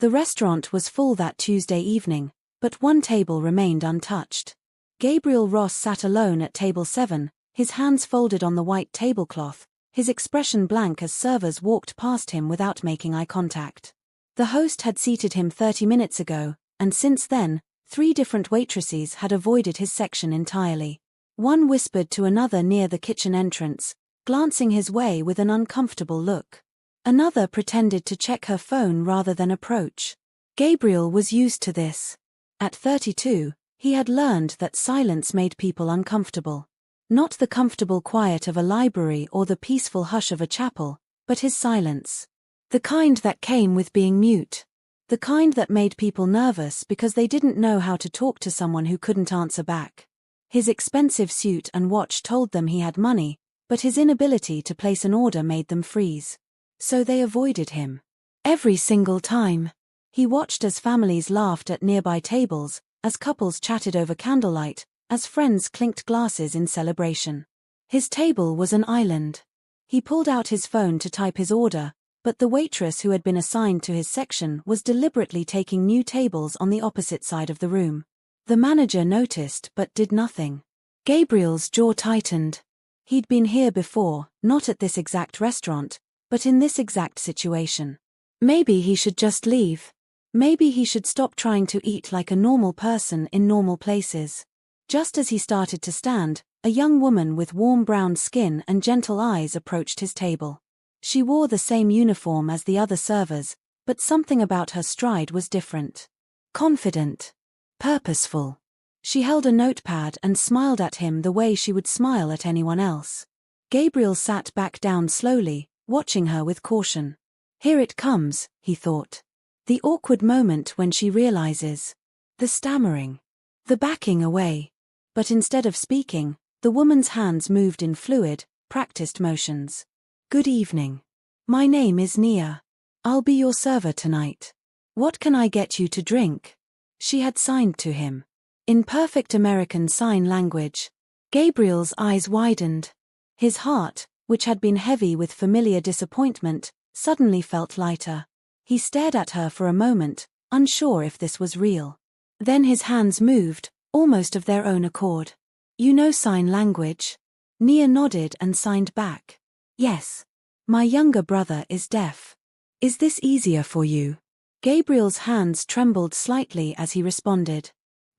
The restaurant was full that Tuesday evening, but one table remained untouched. Gabriel Ross sat alone at table 7, his hands folded on the white tablecloth, his expression blank as servers walked past him without making eye contact. The host had seated him 30 minutes ago, and since then, 3 different waitresses had avoided his section entirely. One whispered to another near the kitchen entrance, glancing his way with an uncomfortable look. Another pretended to check her phone rather than approach. Gabriel was used to this. At 32, he had learned that silence made people uncomfortable. Not the comfortable quiet of a library or the peaceful hush of a chapel, but his silence. The kind that came with being mute. The kind that made people nervous because they didn't know how to talk to someone who couldn't answer back. His expensive suit and watch told them he had money, but his inability to place an order made them freeze. So they avoided him. Every single time. He watched as families laughed at nearby tables, as couples chatted over candlelight, as friends clinked glasses in celebration. His table was an island. He pulled out his phone to type his order, but the waitress who had been assigned to his section was deliberately taking new tables on the opposite side of the room. The manager noticed but did nothing. Gabriel's jaw tightened. He'd been here before, not at this exact restaurant, but in this exact situation. Maybe he should just leave. Maybe he should stop trying to eat like a normal person in normal places. Just as he started to stand, a young woman with warm brown skin and gentle eyes approached his table. She wore the same uniform as the other servers, but something about her stride was different. Confident. Purposeful. She held a notepad and smiled at him the way she would smile at anyone else. Gabriel sat back down slowly, watching her with caution. Here it comes, he thought. The awkward moment when she realizes. The stammering. The backing away. But instead of speaking, the woman's hands moved in fluid, practiced motions. Good evening. My name is Nia. I'll be your server tonight. What can I get you to drink? She had signed to him. In perfect American Sign Language. Gabriel's eyes widened. His heart, which had been heavy with familiar disappointment, suddenly felt lighter. He stared at her for a moment, unsure if this was real. Then his hands moved, almost of their own accord. You know sign language? Nia nodded and signed back. Yes. My younger brother is deaf. Is this easier for you? Gabriel's hands trembled slightly as he responded.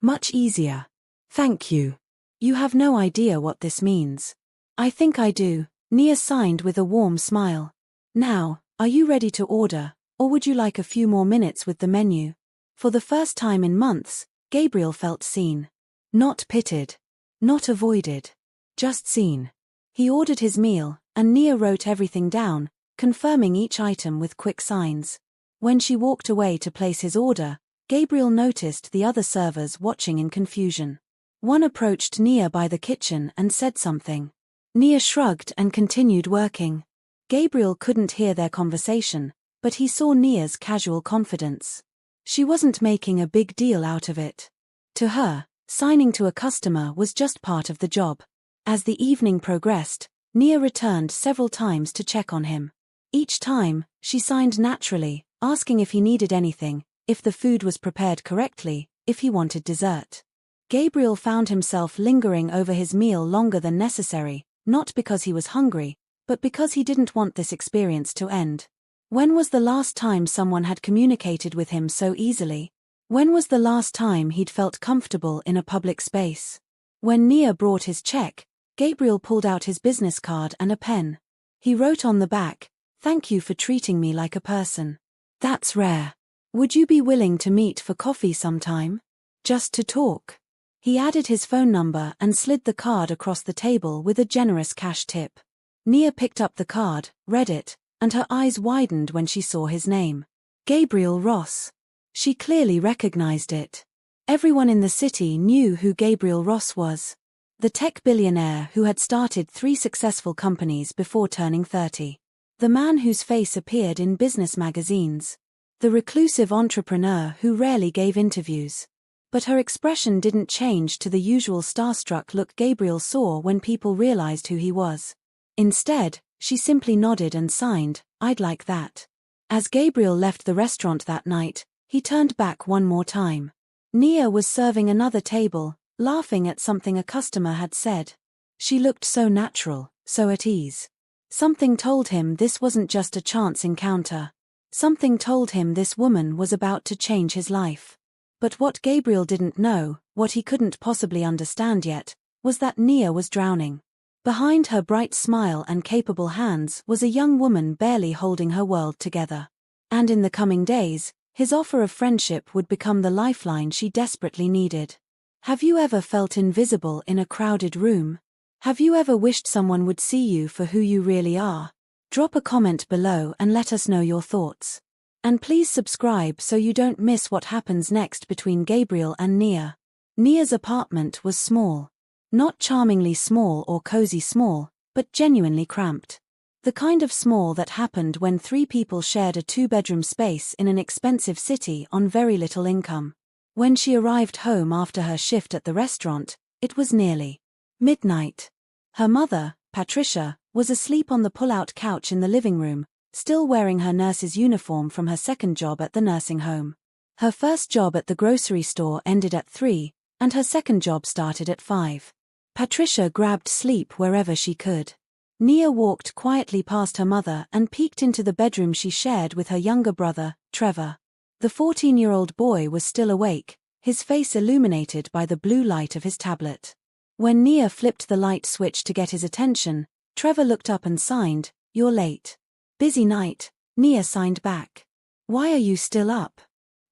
Much easier. Thank you. You have no idea what this means. I think I do, Nia signed with a warm smile. Now, are you ready to order, or would you like a few more minutes with the menu? For the first time in months, Gabriel felt seen. Not pitied. Not avoided. Just seen. He ordered his meal, and Nia wrote everything down, confirming each item with quick signs. When she walked away to place his order, Gabriel noticed the other servers watching in confusion. One approached Nia by the kitchen and said something. Nia shrugged and continued working. Gabriel couldn't hear their conversation, but he saw Nia's casual confidence. She wasn't making a big deal out of it. To her, signing to a customer was just part of the job. As the evening progressed, Nia returned several times to check on him. Each time, she signed naturally, asking if he needed anything, if the food was prepared correctly, if he wanted dessert. Gabriel found himself lingering over his meal longer than necessary, not because he was hungry, but because he didn't want this experience to end. When was the last time someone had communicated with him so easily? When was the last time he'd felt comfortable in a public space? When Nia brought his check, Gabriel pulled out his business card and a pen. He wrote on the back, "Thank you for treating me like a person. That's rare. Would you be willing to meet for coffee sometime? Just to talk?" He added his phone number and slid the card across the table with a generous cash tip. Nia picked up the card, read it, and her eyes widened when she saw his name. Gabriel Ross. She clearly recognized it. Everyone in the city knew who Gabriel Ross was. The tech billionaire who had started 3 successful companies before turning 30. The man whose face appeared in business magazines. The reclusive entrepreneur who rarely gave interviews. But her expression didn't change to the usual starstruck look Gabriel saw when people realized who he was. Instead, she simply nodded and signed, "I'd like that." As Gabriel left the restaurant that night, He turned back one more time. Nia was serving another table, laughing at something a customer had said. She looked so natural, so at ease. Something told him this wasn't just a chance encounter. Something told him this woman was about to change his life. But what Gabriel didn't know, what he couldn't possibly understand yet, was that Nia was drowning. Behind her bright smile and capable hands was a young woman barely holding her world together. And in the coming days, his offer of friendship would become the lifeline she desperately needed. Have you ever felt invisible in a crowded room? Have you ever wished someone would see you for who you really are? Drop a comment below and let us know your thoughts. And please subscribe so you don't miss what happens next between Gabriel and Nia. Nia's apartment was small. Not charmingly small or cozy small, but genuinely cramped. The kind of small that happened when 3 people shared a 2-bedroom space in an expensive city on very little income. When she arrived home after her shift at the restaurant, it was nearly midnight. Her mother, Patricia, was asleep on the pull-out couch in the living room, still wearing her nurse's uniform from her second job at the nursing home. Her first job at the grocery store ended at 3, and her second job started at 5. Patricia grabbed sleep wherever she could. Nia walked quietly past her mother and peeked into the bedroom she shared with her younger brother, Trevor. The 14-year-old boy was still awake, his face illuminated by the blue light of his tablet. When Nia flipped the light switch to get his attention, Trevor looked up and signed, "You're late." "Busy night," Nia signed back. "Why are you still up?"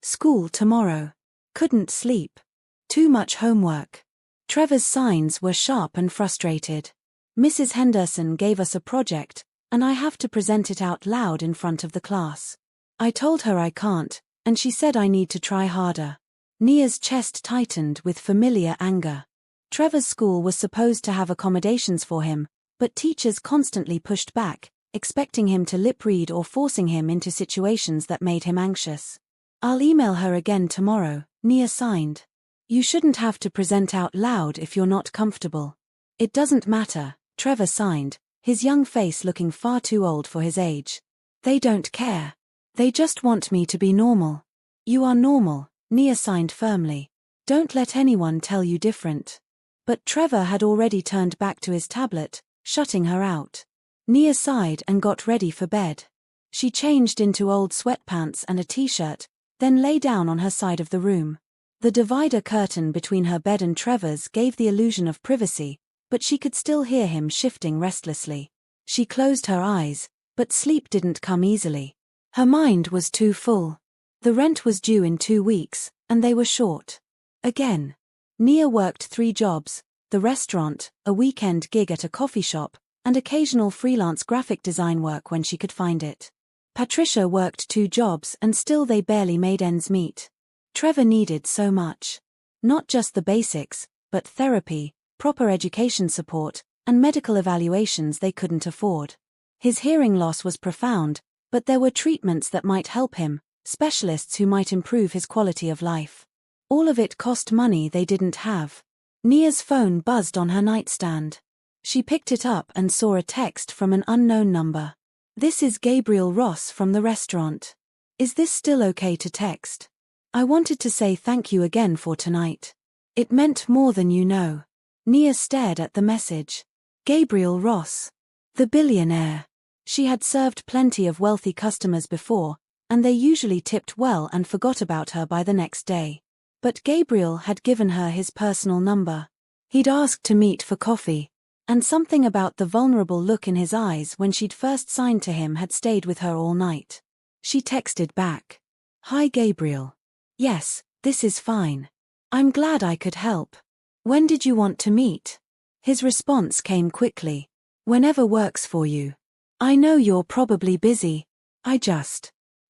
"School tomorrow." "Couldn't sleep." "Too much homework." Trevor's signs were sharp and frustrated. "Mrs. Henderson gave us a project, and I have to present it out loud in front of the class. I told her I can't, and she said I need to try harder." Nia's chest tightened with familiar anger. Trevor's school was supposed to have accommodations for him, but teachers constantly pushed back, expecting him to lip read or forcing him into situations that made him anxious. "I'll email her again tomorrow," Nia signed. "You shouldn't have to present out loud if you're not comfortable." "It doesn't matter," Trevor signed, his young face looking far too old for his age. "They don't care. They just want me to be normal." "You are normal," Nia signed firmly. "Don't let anyone tell you different." But Trevor had already turned back to his tablet, shutting her out. Nia sighed and got ready for bed. She changed into old sweatpants and a t-shirt, then lay down on her side of the room. The divider curtain between her bed and Trevor's gave the illusion of privacy, but she could still hear him shifting restlessly. She closed her eyes, but sleep didn't come easily. Her mind was too full. The rent was due in 2 weeks, and they were short. Again. Nia worked 3 jobs, the restaurant, a weekend gig at a coffee shop, and occasional freelance graphic design work when she could find it. Patricia worked 2 jobs and still they barely made ends meet. Trevor needed so much. Not just the basics, but therapy, proper education support, and medical evaluations they couldn't afford. His hearing loss was profound, but there were treatments that might help him, specialists who might improve his quality of life. All of it cost money they didn't have. Nia's phone buzzed on her nightstand. She picked it up and saw a text from an unknown number. "This is Gabriel Ross from the restaurant. Is this still okay to text? I wanted to say thank you again for tonight. It meant more than you know." Nia stared at the message. Gabriel Ross. The billionaire. She had served plenty of wealthy customers before, and they usually tipped well and forgot about her by the next day. But Gabriel had given her his personal number. He'd asked to meet for coffee, and something about the vulnerable look in his eyes when she'd first signed to him had stayed with her all night. She texted back. "Hi Gabriel. Yes, this is fine. I'm glad I could help. When did you want to meet?" His response came quickly. "Whenever works for you. I know you're probably busy.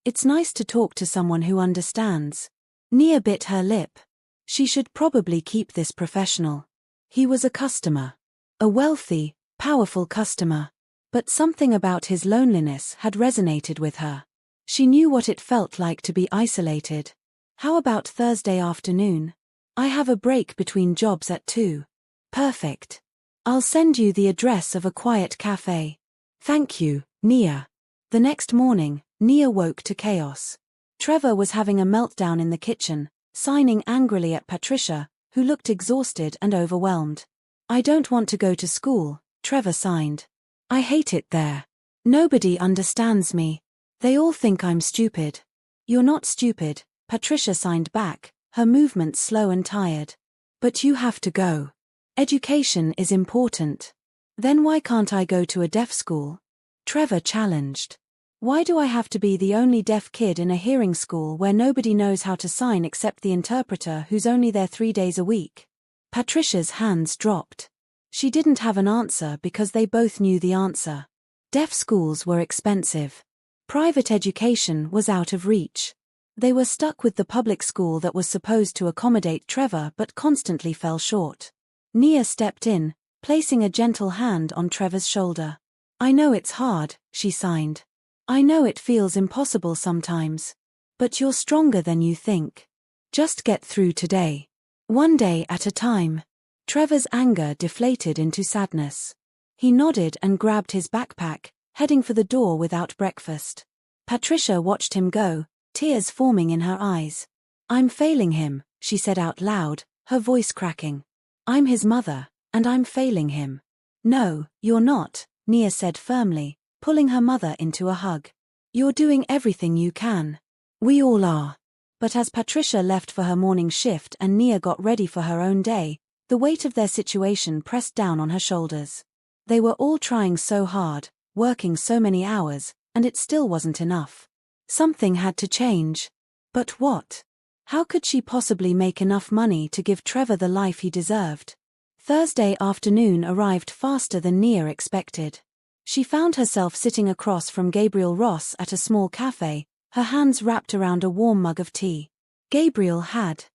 It's nice to talk to someone who understands." Nia bit her lip. She should probably keep this professional. He was a customer. A wealthy, powerful customer. But something about his loneliness had resonated with her. She knew what it felt like to be isolated. "How about Thursday afternoon? I have a break between jobs at 2. "Perfect. I'll send you the address of a quiet cafe." "Thank you, Nia." The next morning, Nia woke to chaos. Trevor was having a meltdown in the kitchen, signing angrily at Patricia, who looked exhausted and overwhelmed. I don't want to go to school, Trevor signed. I hate it there. Nobody understands me. They all think I'm stupid. You're not stupid, Patricia signed back, her movements slow and tired. But you have to go. Education is important. Then why can't I go to a deaf school? Trevor challenged. Why do I have to be the only deaf kid in a hearing school where nobody knows how to sign except the interpreter who's only there 3 days a week? Patricia's hands dropped. She didn't have an answer because they both knew the answer. Deaf schools were expensive. Private education was out of reach. They were stuck with the public school that was supposed to accommodate Trevor but constantly fell short. Nia stepped in, placing a gentle hand on Trevor's shoulder. I know it's hard, she signed. I know it feels impossible sometimes. But you're stronger than you think. Just get through today. One day at a time. Trevor's anger deflated into sadness. He nodded and grabbed his backpack, heading for the door without breakfast. Patricia watched him go, tears forming in her eyes. I'm failing him, she said out loud, her voice cracking. I'm his mother, and I'm failing him. No, you're not, Nia said firmly, pulling her mother into a hug. You're doing everything you can. We all are. But as Patricia left for her morning shift and Nia got ready for her own day, the weight of their situation pressed down on her shoulders. They were all trying so hard, working so many hours, and it still wasn't enough. Something had to change. But what? How could she possibly make enough money to give Trevor the life he deserved? Thursday afternoon arrived faster than Nia expected. She found herself sitting across from Gabriel Ross at a small cafe, her hands wrapped around a warm mug of tea. Gabriel had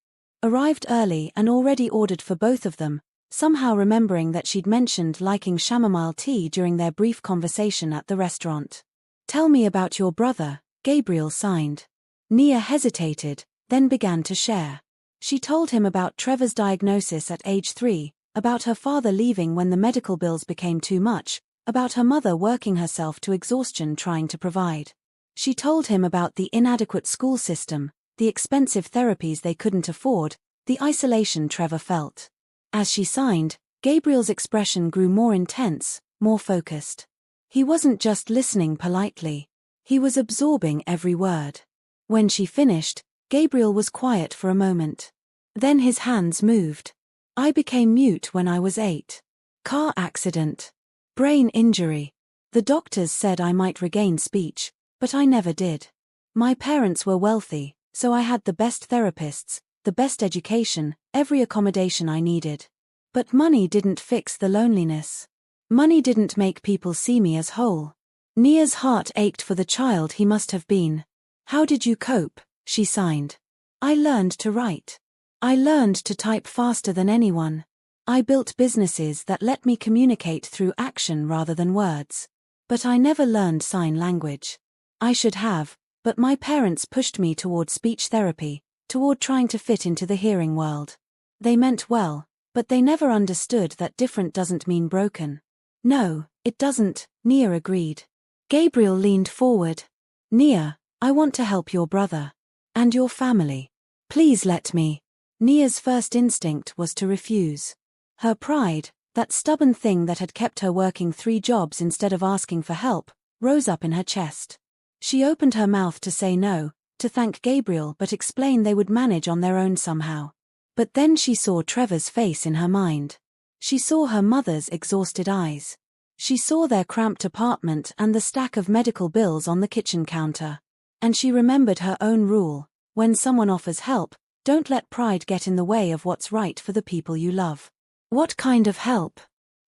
arrived early and already ordered for both of them, somehow remembering that she'd mentioned liking chamomile tea during their brief conversation at the restaurant. Tell me about your brother, Gabriel signed. Nia hesitated, then began to share. She told him about Trevor's diagnosis at age 3, about her father leaving when the medical bills became too much, about her mother working herself to exhaustion trying to provide. She told him about the inadequate school system, the expensive therapies they couldn't afford, the isolation Trevor felt. As she signed, Gabriel's expression grew more intense, more focused. He wasn't just listening politely. He was absorbing every word. When she finished, Gabriel was quiet for a moment. Then his hands moved. I became mute when I was 8. Car accident. Brain injury. The doctors said I might regain speech, but I never did. My parents were wealthy, so I had the best therapists, the best education, every accommodation I needed. But money didn't fix the loneliness. Money didn't make people see me as whole. Nia's heart ached for the child he must have been. How did you cope? She signed. I learned to write. I learned to type faster than anyone. I built businesses that let me communicate through action rather than words. But I never learned sign language. I should have, but my parents pushed me toward speech therapy, toward trying to fit into the hearing world. They meant well, but they never understood that different doesn't mean broken. No, it doesn't, Nia agreed. Gabriel leaned forward. Nia, I want to help your brother. And your family. Please let me. Nia's first instinct was to refuse. Her pride, that stubborn thing that had kept her working 3 jobs instead of asking for help, rose up in her chest. She opened her mouth to say no, to thank Gabriel but explain they would manage on their own somehow. But then she saw Trevor's face in her mind. She saw her mother's exhausted eyes. She saw their cramped apartment and the stack of medical bills on the kitchen counter. And she remembered her own rule: when someone offers help, don't let pride get in the way of what's right for the people you love. What kind of help?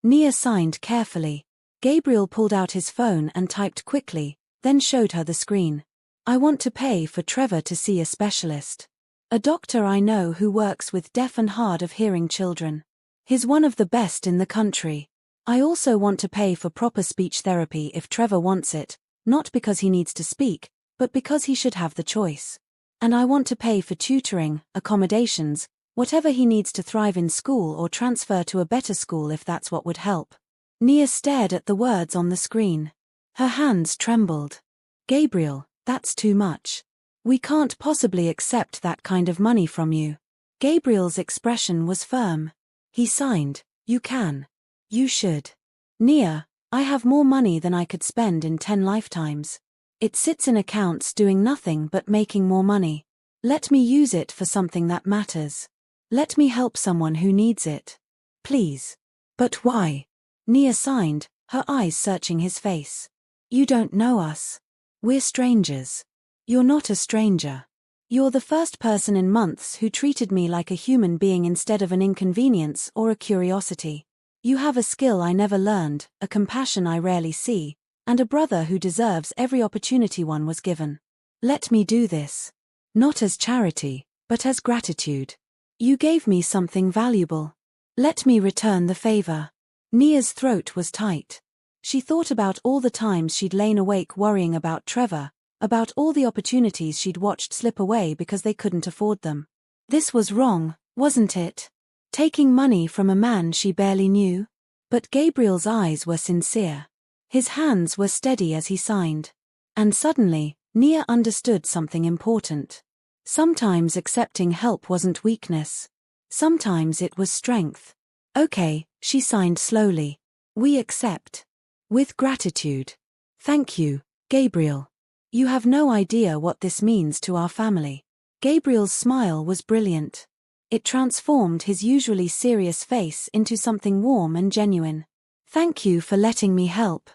Nia signed carefully. Gabriel pulled out his phone and typed quickly, then showed her the screen. I want to pay for Trevor to see a specialist. A doctor I know who works with deaf and hard of hearing children. He's one of the best in the country. I also want to pay for proper speech therapy if Trevor wants it, not because he needs to speak, but because he should have the choice. And I want to pay for tutoring, accommodations, whatever he needs to thrive in school or transfer to a better school if that's what would help. Nia stared at the words on the screen. Her hands trembled. Gabriel, that's too much. We can't possibly accept that kind of money from you. Gabriel's expression was firm. He signed. You can. You should. Nia, I have more money than I could spend in 10 lifetimes. It sits in accounts doing nothing but making more money. Let me use it for something that matters. Let me help someone who needs it. Please. But why? Nia signed, her eyes searching his face. You don't know us. We're strangers. You're not a stranger. You're the first person in months who treated me like a human being instead of an inconvenience or a curiosity. You have a skill I never learned, a compassion I rarely see, and a brother who deserves every opportunity one was given. Let me do this. Not as charity, but as gratitude. You gave me something valuable. Let me return the favor. Nia's throat was tight. She thought about all the times she'd lain awake worrying about Trevor, about all the opportunities she'd watched slip away because they couldn't afford them. This was wrong, wasn't it? Taking money from a man she barely knew? But Gabriel's eyes were sincere. His hands were steady as he signed. And suddenly, Nia understood something important. Sometimes accepting help wasn't weakness. Sometimes it was strength. Okay, she signed slowly. We accept. With gratitude. Thank you, Gabriel. You have no idea what this means to our family. Gabriel's smile was brilliant. It transformed his usually serious face into something warm and genuine. Thank you for letting me help.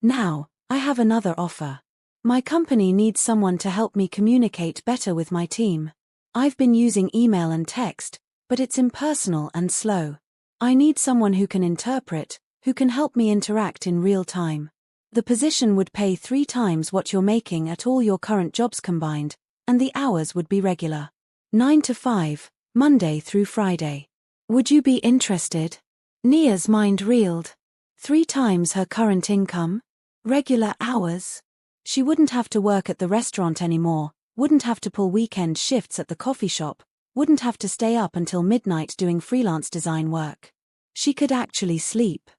Now, I have another offer. My company needs someone to help me communicate better with my team. I've been using email and text, but it's impersonal and slow. I need someone who can interpret, who can help me interact in real time. The position would pay 3 times what you're making at all your current jobs combined, and the hours would be regular. 9 to 5, Monday through Friday. Would you be interested? Nia's mind reeled. 3 times her current income? Regular hours? She wouldn't have to work at the restaurant anymore, wouldn't have to pull weekend shifts at the coffee shop, wouldn't have to stay up until midnight doing freelance design work. She could actually sleep.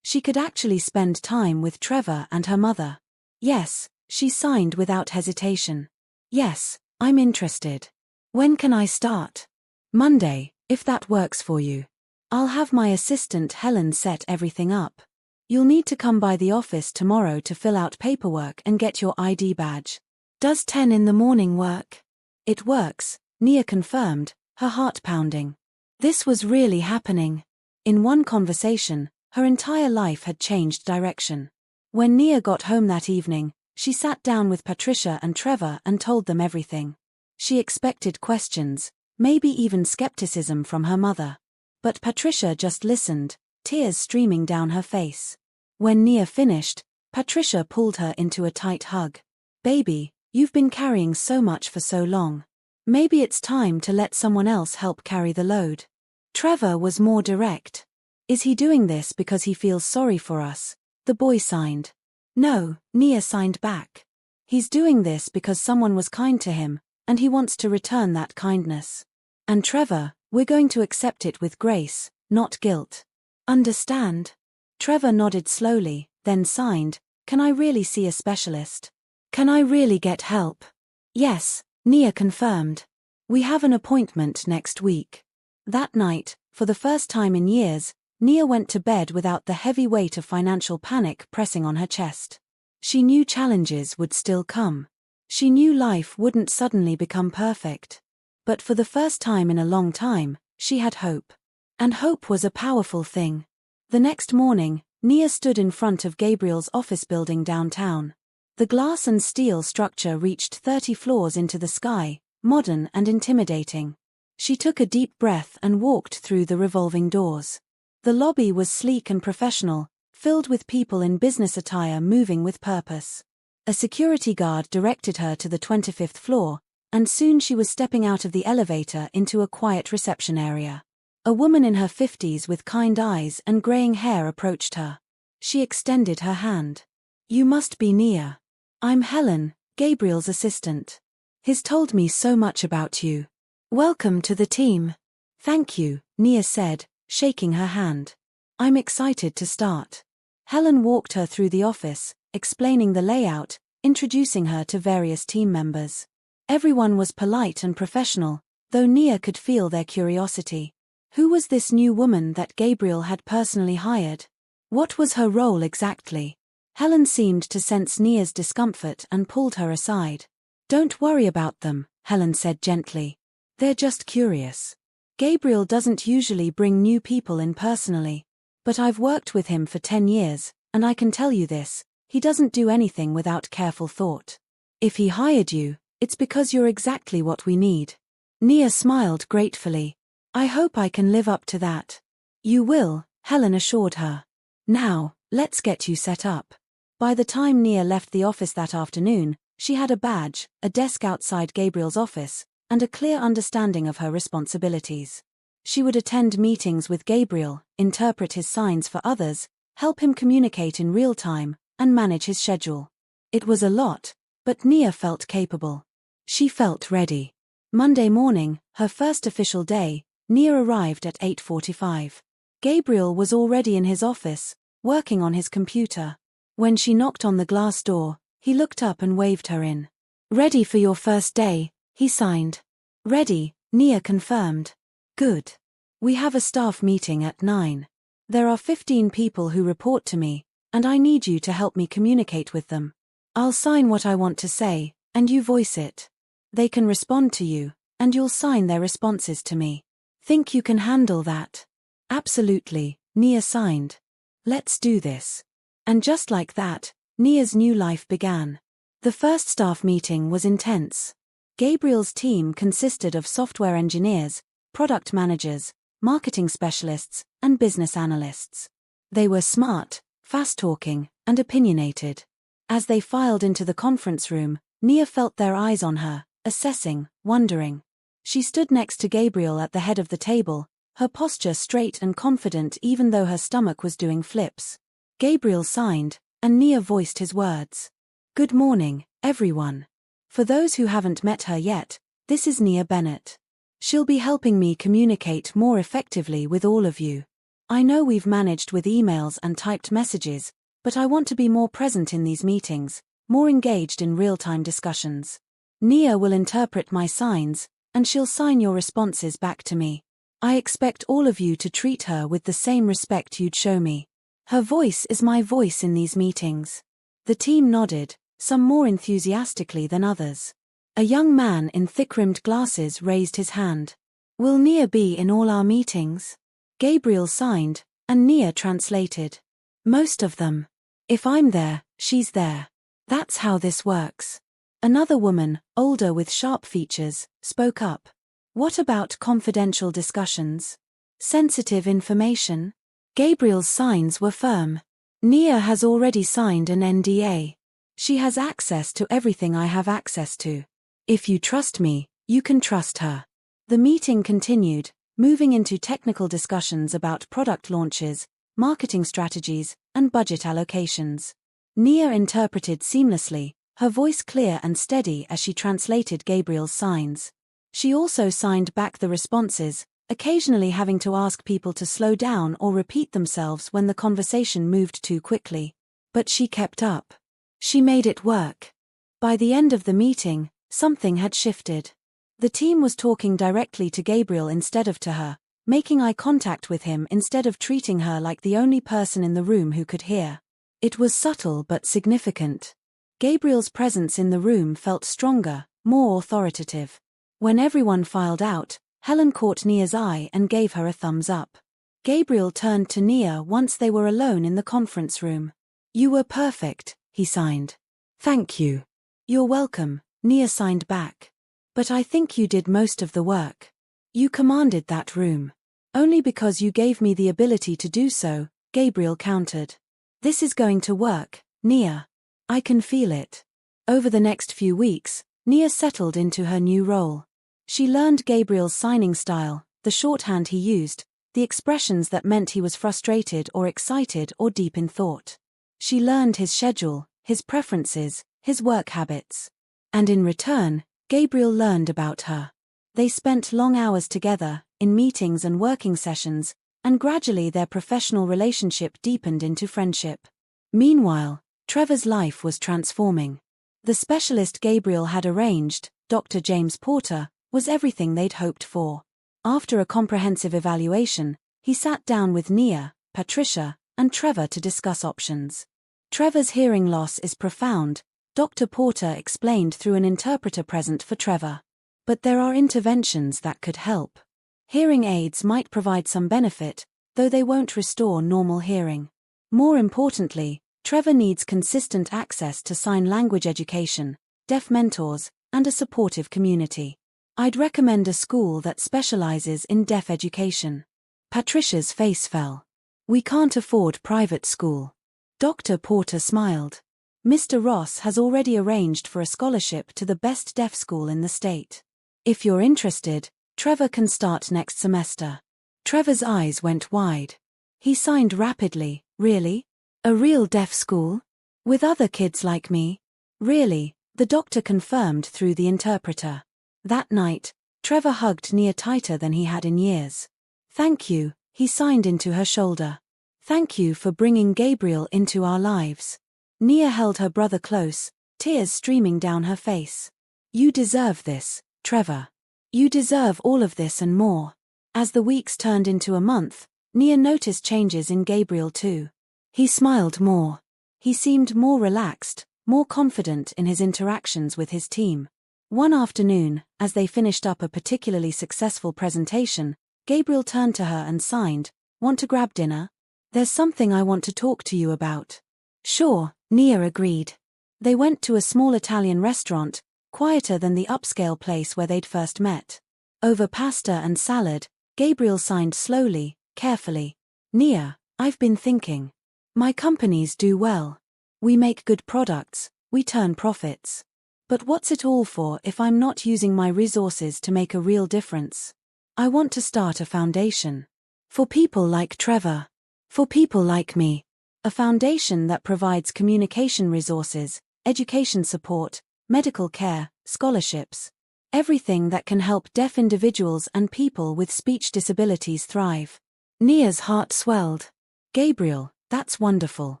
She could actually spend time with Trevor and her mother. Yes, she signed without hesitation. Yes, I'm interested. When can I start? Monday, if that works for you. I'll have my assistant Helen set everything up. You'll need to come by the office tomorrow to fill out paperwork and get your ID badge. Does 10 in the morning work? It works, Nia confirmed, her heart pounding. This was really happening. In one conversation, her entire life had changed direction. When Nia got home that evening, she sat down with Patricia and Trevor and told them everything. She expected questions, maybe even skepticism from her mother. But Patricia just listened, tears streaming down her face. When Nia finished, Patricia pulled her into a tight hug. Baby, you've been carrying so much for so long. Maybe it's time to let someone else help carry the load. Trevor was more direct. Is he doing this because he feels sorry for us? The boy signed. No, Nia signed back. He's doing this because someone was kind to him, and he wants to return that kindness. And Trevor, we're going to accept it with grace, not guilt. Understand? Trevor nodded slowly, then signed. Can I really see a specialist? Can I really get help? Yes, Nia confirmed. We have an appointment next week. That night, for the first time in years, Nia went to bed without the heavy weight of financial panic pressing on her chest. She knew challenges would still come. She knew life wouldn't suddenly become perfect. But for the first time in a long time, she had hope. And hope was a powerful thing. The next morning, Nia stood in front of Gabriel's office building downtown. The glass and steel structure reached 30 floors into the sky, modern and intimidating. She took a deep breath and walked through the revolving doors. The lobby was sleek and professional, filled with people in business attire moving with purpose. A security guard directed her to the 25th floor, and soon she was stepping out of the elevator into a quiet reception area. A woman in her 50s with kind eyes and graying hair approached her. She extended her hand. You must be Nia. I'm Helen, Gabriel's assistant. He's told me so much about you. Welcome to the team. Thank you, Nia said, shaking her hand. I'm excited to start. Helen walked her through the office, explaining the layout, introducing her to various team members. Everyone was polite and professional, though Nia could feel their curiosity. Who was this new woman that Gabriel had personally hired? What was her role exactly? Helen seemed to sense Nia's discomfort and pulled her aside. "Don't worry about them," Helen said gently. "They're just curious. Gabriel doesn't usually bring new people in personally. But I've worked with him for 10 years, and I can tell you this, he doesn't do anything without careful thought. If he hired you, it's because you're exactly what we need." Nia smiled gratefully. "I hope I can live up to that." "You will," Helen assured her. "Now, let's get you set up." By the time Nia left the office that afternoon, she had a badge, a desk outside Gabriel's office, and a clear understanding of her responsibilities. She would attend meetings with Gabriel, interpret his signs for others, help him communicate in real time, and manage his schedule. It was a lot, but Nia felt capable. She felt ready. Monday morning, her first official day, Nia arrived at 8:45. Gabriel was already in his office, working on his computer. When she knocked on the glass door, he looked up and waved her in. "Ready for your first day," he signed. "Ready," Nia confirmed. "Good. We have a staff meeting at 9. There are 15 people who report to me, and I need you to help me communicate with them. I'll sign what I want to say, and you voice it. They can respond to you, and you'll sign their responses to me. Think you can handle that?" "Absolutely," Nia signed. "Let's do this." And just like that, Nia's new life began. The first staff meeting was intense. Gabriel's team consisted of software engineers, product managers, marketing specialists, and business analysts. They were smart, fast-talking, and opinionated. As they filed into the conference room, Nia felt their eyes on her, assessing, wondering. She stood next to Gabriel at the head of the table, her posture straight and confident even though her stomach was doing flips. Gabriel signed, and Nia voiced his words. "Good morning, everyone. For those who haven't met her yet, this is Nia Bennett. She'll be helping me communicate more effectively with all of you. I know we've managed with emails and typed messages, but I want to be more present in these meetings, more engaged in real-time discussions. Nia will interpret my signs, and she'll sign your responses back to me. I expect all of you to treat her with the same respect you'd show me. Her voice is my voice in these meetings." The team nodded, some more enthusiastically than others. A young man in thick-rimmed glasses raised his hand. "Will Nia be in all our meetings?" Gabriel signed, and Nia translated. "Most of them. If I'm there, she's there. That's how this works." Another woman, older with sharp features, spoke up. "What about confidential discussions? Sensitive information?" Gabriel's signs were firm. "Nia has already signed an NDA. She has access to everything I have access to. If you trust me, you can trust her." The meeting continued, moving into technical discussions about product launches, marketing strategies, and budget allocations. Nia interpreted seamlessly, her voice clear and steady as she translated Gabriel's signs. She also signed back the responses, occasionally having to ask people to slow down or repeat themselves when the conversation moved too quickly. But she kept up. She made it work. By the end of the meeting, something had shifted. The team was talking directly to Gabriel instead of to her, making eye contact with him instead of treating her like the only person in the room who could hear. It was subtle but significant. Gabriel's presence in the room felt stronger, more authoritative. When everyone filed out, Helen caught Nia's eye and gave her a thumbs up. Gabriel turned to Nia once they were alone in the conference room. "You were perfect," he signed. "Thank you." "You're welcome," Nia signed back. "But I think you did most of the work. You commanded that room. Only because you gave me the ability to do so," Gabriel countered. "This is going to work, Nia. I can feel it." Over the next few weeks, Nia settled into her new role. She learned Gabriel's signing style, the shorthand he used, the expressions that meant he was frustrated or excited or deep in thought. She learned his schedule, his preferences, his work habits. And in return, Gabriel learned about her. They spent long hours together, in meetings and working sessions, and gradually their professional relationship deepened into friendship. Meanwhile, Trevor's life was transforming. The specialist Gabriel had arranged, Dr. James Porter, was everything they'd hoped for. After a comprehensive evaluation, he sat down with Nia, Patricia, and Trevor to discuss options. Trevor's hearing loss is profound, Dr. Porter explained through an interpreter present for Trevor. But there are interventions that could help. Hearing aids might provide some benefit, though they won't restore normal hearing. More importantly, Trevor needs consistent access to sign language education, deaf mentors, and a supportive community. I'd recommend a school that specializes in deaf education. Patricia's face fell. We can't afford private school. Dr. Porter smiled. Mr. Ross has already arranged for a scholarship to the best deaf school in the state. If you're interested, Trevor can start next semester. Trevor's eyes went wide. He signed rapidly. Really? A real deaf school? With other kids like me? Really, the doctor confirmed through the interpreter. That night, Trevor hugged Nia tighter than he had in years. Thank you, he signed into her shoulder. Thank you for bringing Gabriel into our lives. Nia held her brother close, tears streaming down her face. You deserve this, Trevor. You deserve all of this and more. As the weeks turned into a month, Nia noticed changes in Gabriel too. He smiled more. He seemed more relaxed, more confident in his interactions with his team. One afternoon, as they finished up a particularly successful presentation, Gabriel turned to her and signed, "Want to grab dinner? There's something I want to talk to you about." Sure, Nia agreed. They went to a small Italian restaurant, quieter than the upscale place where they'd first met. Over pasta and salad, Gabriel signed slowly, carefully. Nia, I've been thinking. My companies do well. We make good products, we turn profits. But what's it all for if I'm not using my resources to make a real difference? I want to start a foundation. For people like Trevor. For people like me. A foundation that provides communication resources, education support, medical care, scholarships. Everything that can help deaf individuals and people with speech disabilities thrive. Nia's heart swelled. Gabriel, that's wonderful.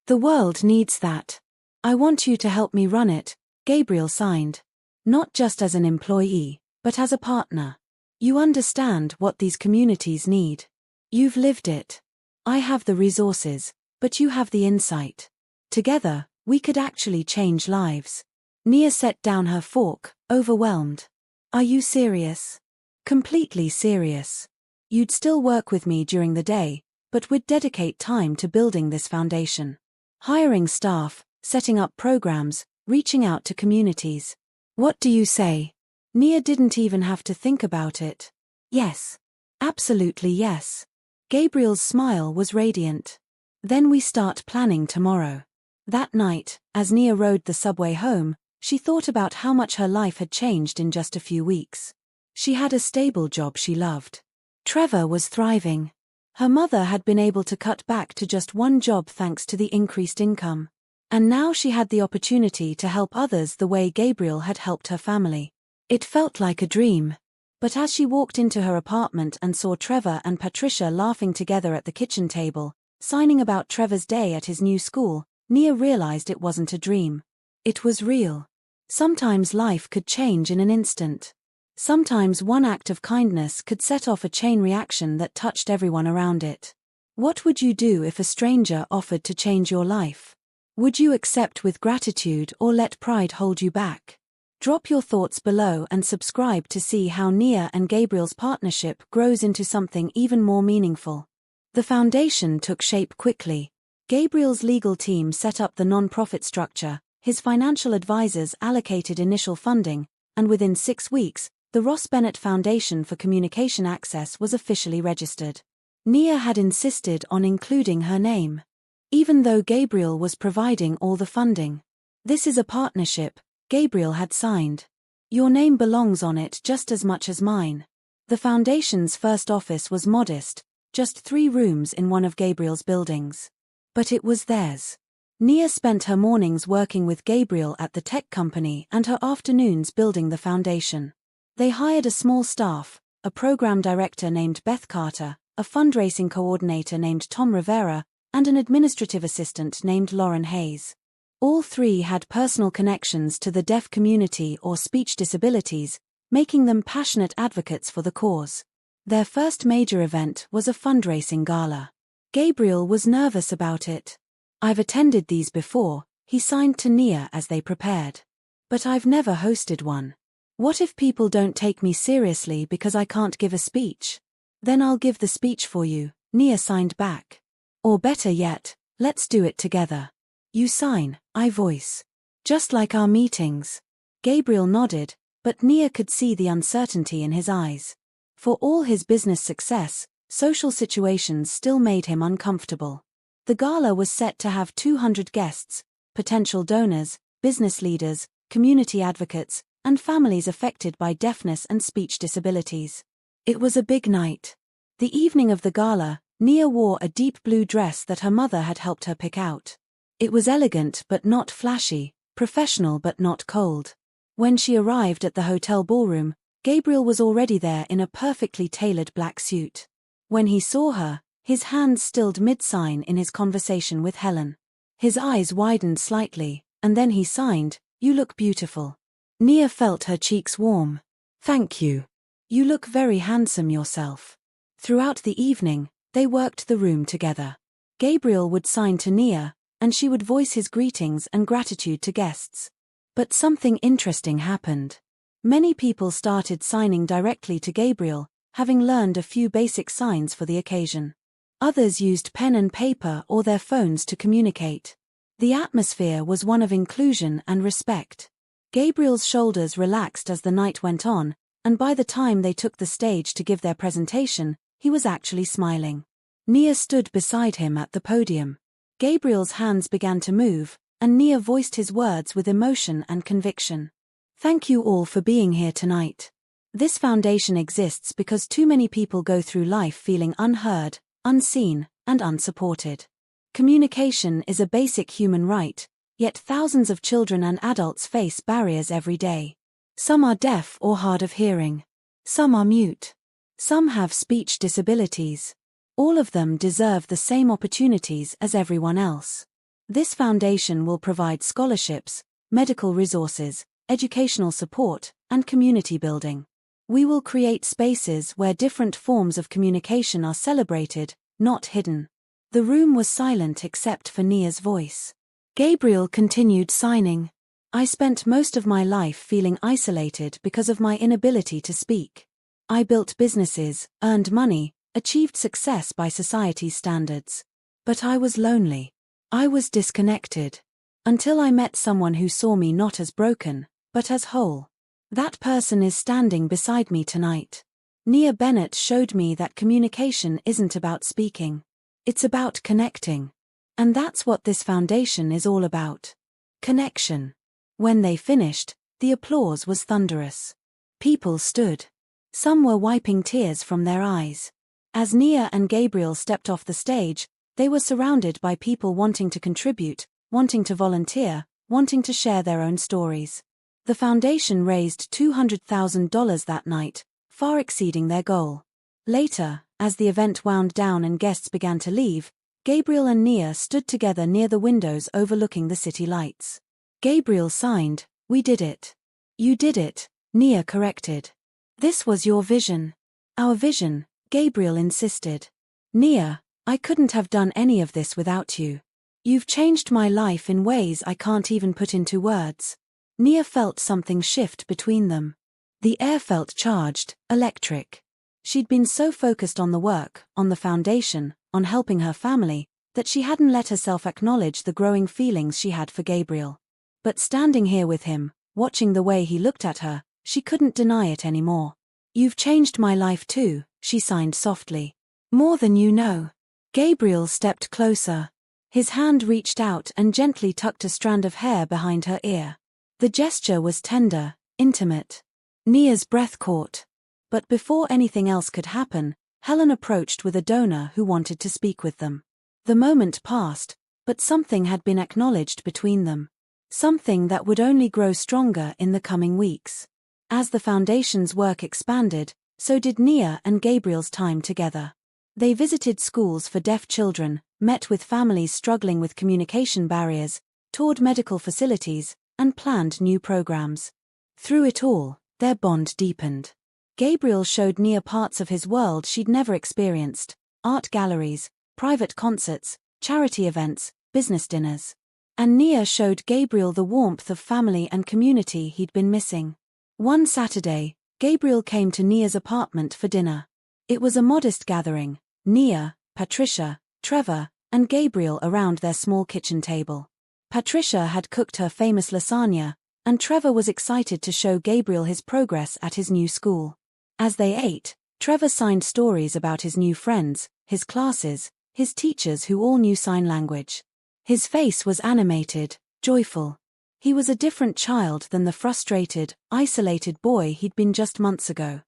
The world needs that. I want you to help me run it, Gabriel signed. Not just as an employee, but as a partner. You understand what these communities need. You've lived it. I have the resources, but you have the insight. Together, we could actually change lives. Nia set down her fork, overwhelmed. Are you serious? Completely serious. You'd still work with me during the day, but we'd dedicate time to building this foundation. Hiring staff, setting up programs, reaching out to communities. What do you say? Nia didn't even have to think about it. Yes. Absolutely yes. Gabriel's smile was radiant. Then we start planning tomorrow. That night, as Nia rode the subway home, she thought about how much her life had changed in just a few weeks. She had a stable job she loved. Trevor was thriving. Her mother had been able to cut back to just one job thanks to the increased income. And now she had the opportunity to help others the way Gabriel had helped her family. It felt like a dream. But as she walked into her apartment and saw Trevor and Patricia laughing together at the kitchen table, signing about Trevor's day at his new school, Nia realized it wasn't a dream. It was real. Sometimes life could change in an instant. Sometimes one act of kindness could set off a chain reaction that touched everyone around it. What would you do if a stranger offered to change your life? Would you accept with gratitude or let pride hold you back? Drop your thoughts below and subscribe to see how Nia and Gabriel's partnership grows into something even more meaningful. The foundation took shape quickly. Gabriel's legal team set up the non-profit structure, his financial advisors allocated initial funding, and within 6 weeks, the Ross Bennett Foundation for Communication Access was officially registered. Nia had insisted on including her name. Even though Gabriel was providing all the funding. This is a partnership, Gabriel had signed. Your name belongs on it just as much as mine. The foundation's first office was modest, just 3 rooms in one of Gabriel's buildings. But it was theirs. Nia spent her mornings working with Gabriel at the tech company and her afternoons building the foundation. They hired a small staff, a program director named Beth Carter, a fundraising coordinator named Tom Rivera, and an administrative assistant named Lauren Hayes. All three had personal connections to the deaf community or speech disabilities, making them passionate advocates for the cause. Their first major event was a fundraising gala. Gabriel was nervous about it. "I've attended these before," he signed to Nia as they prepared. "But I've never hosted one. What if people don't take me seriously because I can't give a speech?" "Then I'll give the speech for you," Nia signed back. "Or better yet, let's do it together. You sign, I voice. Just like our meetings." Gabriel nodded, but Nia could see the uncertainty in his eyes. For all his business success, social situations still made him uncomfortable. The gala was set to have 200 guests, potential donors, business leaders, community advocates, and families affected by deafness and speech disabilities. It was a big night. The evening of the gala, Nia wore a deep blue dress that her mother had helped her pick out. It was elegant but not flashy, professional but not cold. When she arrived at the hotel ballroom, Gabriel was already there in a perfectly tailored black suit. When he saw her, his hands stilled mid-sign in his conversation with Helen. His eyes widened slightly, and then he signed, "You look beautiful." Nia felt her cheeks warm. "Thank you. You look very handsome yourself." Throughout the evening, they worked the room together. Gabriel would sign to Nia, and she would voice his greetings and gratitude to guests. But something interesting happened. Many people started signing directly to Gabriel, having learned a few basic signs for the occasion. Others used pen and paper or their phones to communicate. The atmosphere was one of inclusion and respect. Gabriel's shoulders relaxed as the night went on, and by the time they took the stage to give their presentation, he was actually smiling. Nia stood beside him at the podium. Gabriel's hands began to move, and Nia voiced his words with emotion and conviction. "Thank you all for being here tonight. This foundation exists because too many people go through life feeling unheard, unseen, and unsupported. Communication is a basic human right, yet thousands of children and adults face barriers every day. Some are deaf or hard of hearing. Some are mute. Some have speech disabilities. All of them deserve the same opportunities as everyone else. This foundation will provide scholarships, medical resources, educational support, and community building. We will create spaces where different forms of communication are celebrated, not hidden." The room was silent except for Nia's voice. Gabriel continued signing. "I spent most of my life feeling isolated because of my inability to speak. I built businesses, earned money, achieved success by society's standards. But I was lonely. I was disconnected. Until I met someone who saw me not as broken, but as whole. That person is standing beside me tonight. Nia Bennett showed me that communication isn't about speaking. It's about connecting. And that's what this foundation is all about. Connection." When they finished, the applause was thunderous. People stood. Some were wiping tears from their eyes. As Nia and Gabriel stepped off the stage, they were surrounded by people wanting to contribute, wanting to volunteer, wanting to share their own stories. The foundation raised $200,000 that night, far exceeding their goal. Later, as the event wound down and guests began to leave, Gabriel and Nia stood together near the windows overlooking the city lights. Gabriel signed, "We did it." "You did it," Nia corrected. "This was your vision." "Our vision," Gabriel insisted. "Nia, I couldn't have done any of this without you. You've changed my life in ways I can't even put into words." Nia felt something shift between them. The air felt charged, electric. She'd been so focused on the work, on the foundation, on helping her family, that she hadn't let herself acknowledge the growing feelings she had for Gabriel. But standing here with him, watching the way he looked at her, she couldn't deny it anymore. "You've changed my life too," she signed softly. "More than you know." Gabriel stepped closer. His hand reached out and gently tucked a strand of hair behind her ear. The gesture was tender, intimate. Nia's breath caught. But before anything else could happen, Helen approached with a donor who wanted to speak with them. The moment passed, but something had been acknowledged between them. Something that would only grow stronger in the coming weeks. As the foundation's work expanded, so did Nia and Gabriel's time together. They visited schools for deaf children, met with families struggling with communication barriers, toured medical facilities, and planned new programs. Through it all, their bond deepened. Gabriel showed Nia parts of his world she'd never experienced: art galleries, private concerts, charity events, business dinners. And Nia showed Gabriel the warmth of family and community he'd been missing. One Saturday, Gabriel came to Nia's apartment for dinner. It was a modest gathering: Nia, Patricia, Trevor, and Gabriel around their small kitchen table. Patricia had cooked her famous lasagna, and Trevor was excited to show Gabriel his progress at his new school. As they ate, Trevor signed stories about his new friends, his classes, his teachers who all knew sign language. His face was animated, joyful. He was a different child than the frustrated, isolated boy he'd been just months ago.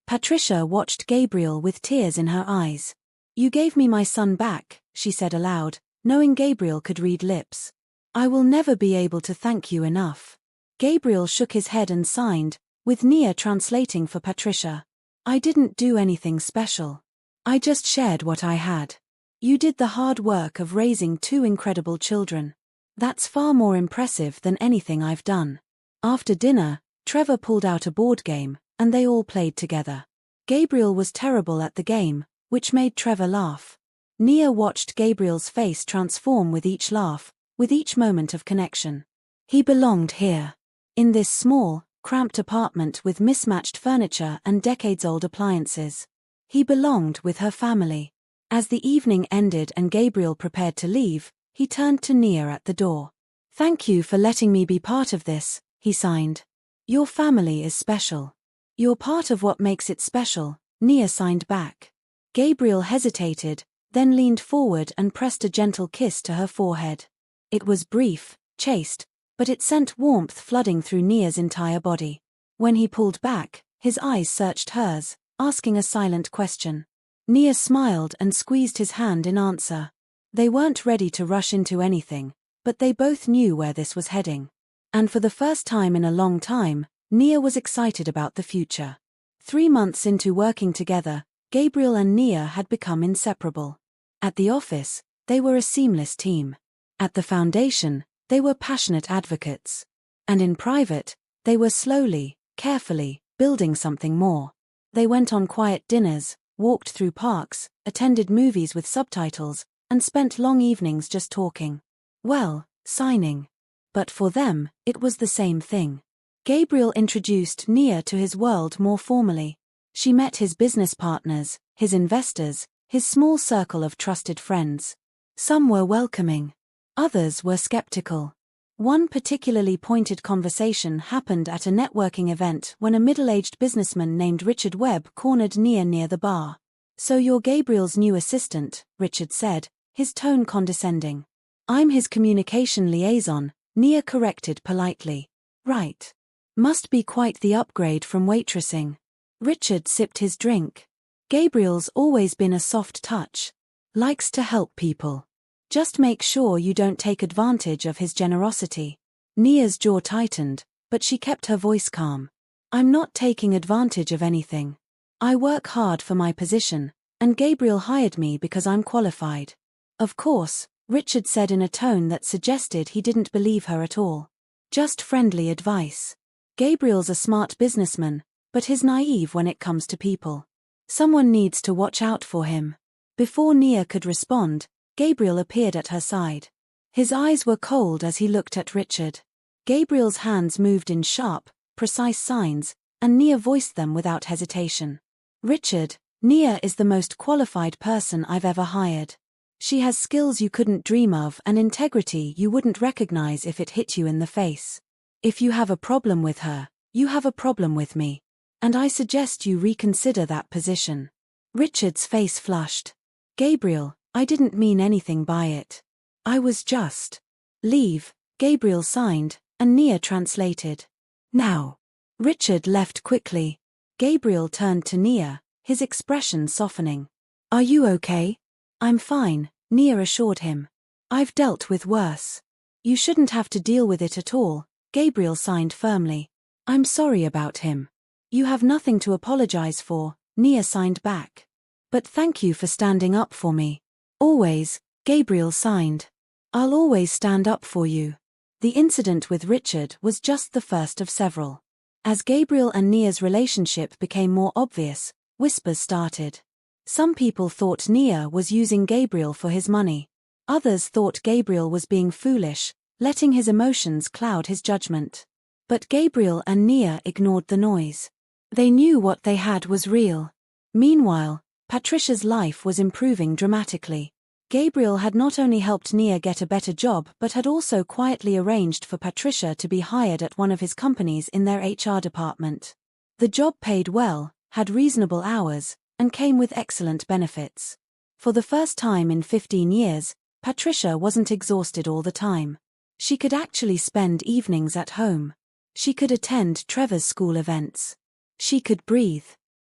Patricia watched Gabriel with tears in her eyes. "You gave me my son back," she said aloud, knowing Gabriel could read lips. "I will never be able to thank you enough." Gabriel shook his head and signed, with Nia translating for Patricia. "I didn't do anything special. I just shared what I had. You did the hard work of raising two incredible children. That's far more impressive than anything I've done." After dinner, Trevor pulled out a board game, and they all played together. Gabriel was terrible at the game, which made Trevor laugh. Nia watched Gabriel's face transform with each laugh, with each moment of connection. He belonged here. In this small, cramped apartment with mismatched furniture and decades-old appliances. He belonged with her family. As the evening ended and Gabriel prepared to leave, he turned to Nia at the door. "Thank you for letting me be part of this," he signed. "Your family is special." "You're part of what makes it special," Nia signed back. Gabriel hesitated, then leaned forward and pressed a gentle kiss to her forehead. It was brief, chaste, but it sent warmth flooding through Nia's entire body. When he pulled back, his eyes searched hers, asking a silent question. Nia smiled and squeezed his hand in answer. They weren't ready to rush into anything, but they both knew where this was heading. And for the first time in a long time, Nia was excited about the future. 3 months into working together, Gabriel and Nia had become inseparable. At the office, they were a seamless team. At the foundation, they were passionate advocates. And in private, they were slowly, carefully, building something more. They went on quiet dinners, walked through parks, attended movies with subtitles, and spent long evenings just talking. Well, signing. But for them, it was the same thing. Gabriel introduced Nia to his world more formally. She met his business partners, his investors, his small circle of trusted friends. Some were welcoming. Others were skeptical. One particularly pointed conversation happened at a networking event when a middle-aged businessman named Richard Webb cornered Nia near the bar. "So you're Gabriel's new assistant," Richard said, his tone condescending. "I'm his communication liaison," Nia corrected politely. "Right. Must be quite the upgrade from waitressing." Richard sipped his drink. "Gabriel's always been a soft touch. Likes to help people. Just make sure you don't take advantage of his generosity." Nia's jaw tightened, but she kept her voice calm. "I'm not taking advantage of anything. I work hard for my position, and Gabriel hired me because I'm qualified." "Of course," Richard said in a tone that suggested he didn't believe her at all. "Just friendly advice. Gabriel's a smart businessman, but he's naive when it comes to people. Someone needs to watch out for him." Before Nia could respond, Gabriel appeared at her side. His eyes were cold as he looked at Richard. Gabriel's hands moved in sharp, precise signs, and Nia voiced them without hesitation. "Richard, Nia is the most qualified person I've ever hired. She has skills you couldn't dream of and integrity you wouldn't recognize if it hit you in the face. If you have a problem with her, you have a problem with me. And I suggest you reconsider that position." Richard's face flushed. "Gabriel, I didn't mean anything by it. I was just..." "Leave," Gabriel signed, and Nia translated. "Now." Richard left quickly. Gabriel turned to Nia, his expression softening. "Are you okay?" "I'm fine," Nia assured him. "I've dealt with worse." "You shouldn't have to deal with it at all," Gabriel signed firmly. "I'm sorry about him." "You have nothing to apologize for," Nia signed back. "But thank you for standing up for me." "Always," Gabriel signed. "I'll always stand up for you." The incident with Richard was just the first of several. As Gabriel and Nia's relationship became more obvious, whispers started. Some people thought Nia was using Gabriel for his money. Others thought Gabriel was being foolish, letting his emotions cloud his judgment. But Gabriel and Nia ignored the noise. They knew what they had was real. Meanwhile, Patricia's life was improving dramatically. Gabriel had not only helped Nia get a better job but had also quietly arranged for Patricia to be hired at one of his companies in their HR department. The job paid well, had reasonable hours, and came with excellent benefits. For the first time in 15 years, Patricia wasn't exhausted all the time. She could actually spend evenings at home. She could attend Trevor's school events. She could breathe.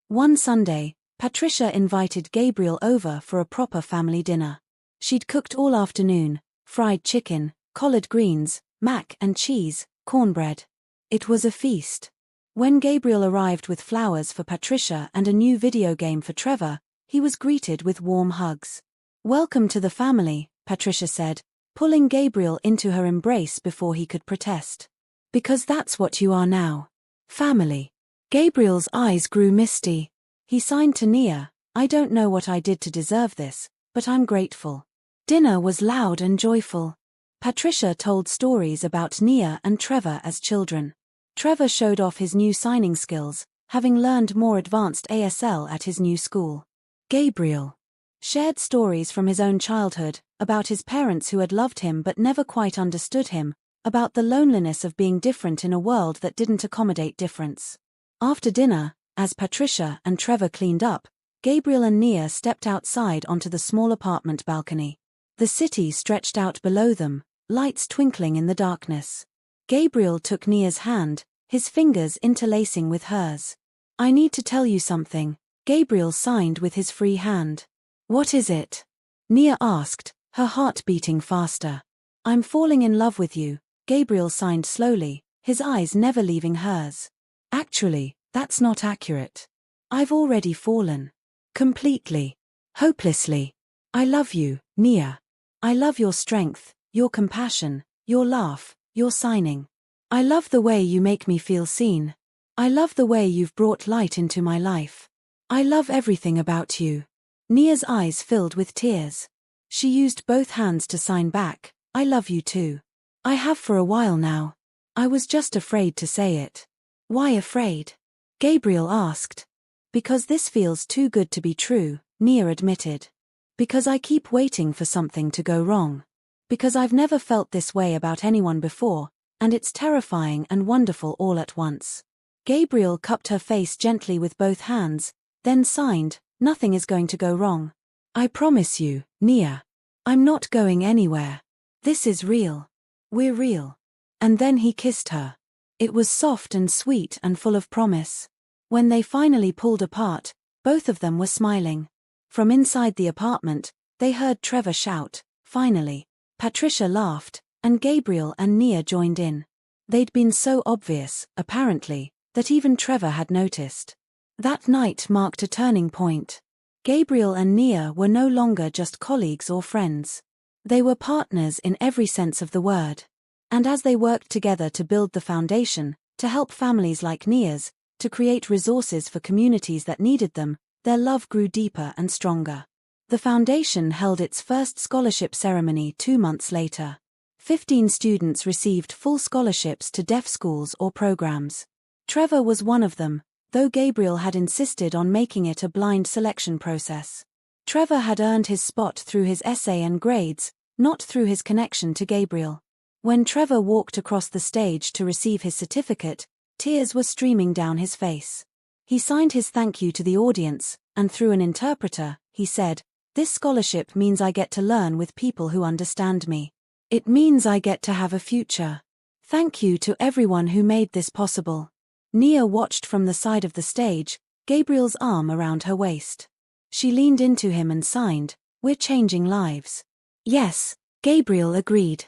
One Sunday, Patricia invited Gabriel over for a proper family dinner. She'd cooked all afternoon: fried chicken, collard greens, mac and cheese, cornbread. It was a feast. When Gabriel arrived with flowers for Patricia and a new video game for Trevor, he was greeted with warm hugs. "Welcome to the family," Patricia said, pulling Gabriel into her embrace before he could protest. "Because that's what you are now. Family." Gabriel's eyes grew misty. He signed to Nia, "I don't know what I did to deserve this, but I'm grateful." Dinner was loud and joyful. Patricia told stories about Nia and Trevor as children. Trevor showed off his new signing skills, having learned more advanced ASL at his new school. Gabriel shared stories from his own childhood, about his parents who had loved him but never quite understood him, about the loneliness of being different in a world that didn't accommodate difference. After dinner, as Patricia and Trevor cleaned up, Gabriel and Nia stepped outside onto the small apartment balcony. The city stretched out below them, lights twinkling in the darkness. Gabriel took Nia's hand, his fingers interlacing with hers. "I need to tell you something," Gabriel signed with his free hand. "What is it?" Nia asked, her heart beating faster. "I'm falling in love with you," Gabriel signed slowly, his eyes never leaving hers. "Actually, that's not accurate. I've already fallen. Completely. Hopelessly. I love you, Nia. I love your strength, your compassion, your laugh, your signing. I love the way you make me feel seen. I love the way you've brought light into my life. I love everything about you." Nia's eyes filled with tears. She used both hands to sign back, "I love you too. I have for a while now. I was just afraid to say it." "Why afraid?" Gabriel asked. "Because this feels too good to be true," Nia admitted. "Because I keep waiting for something to go wrong. Because I've never felt this way about anyone before, and it's terrifying and wonderful all at once." Gabriel cupped her face gently with both hands, then signed, "Nothing is going to go wrong. I promise you, Nia. I'm not going anywhere. This is real. We're real." And then he kissed her. It was soft and sweet and full of promise. When they finally pulled apart, both of them were smiling. From inside the apartment, they heard Trevor shout, "Finally." Patricia laughed, and Gabriel and Nia joined in. They'd been so obvious, apparently, that even Trevor had noticed. That night marked a turning point. Gabriel and Nia were no longer just colleagues or friends. They were partners in every sense of the word. And as they worked together to build the foundation, to help families like Nia's, to create resources for communities that needed them, their love grew deeper and stronger. The foundation held its first scholarship ceremony 2 months later. 15 students received full scholarships to deaf schools or programs. Trevor was one of them, though Gabriel had insisted on making it a blind selection process. Trevor had earned his spot through his essay and grades, not through his connection to Gabriel. When Trevor walked across the stage to receive his certificate, tears were streaming down his face. He signed his thank you to the audience, and through an interpreter, he said, "This scholarship means I get to learn with people who understand me. It means I get to have a future. Thank you to everyone who made this possible." Nia watched from the side of the stage, Gabriel's arm around her waist. She leaned into him and signed, "We're changing lives." "Yes," Gabriel agreed.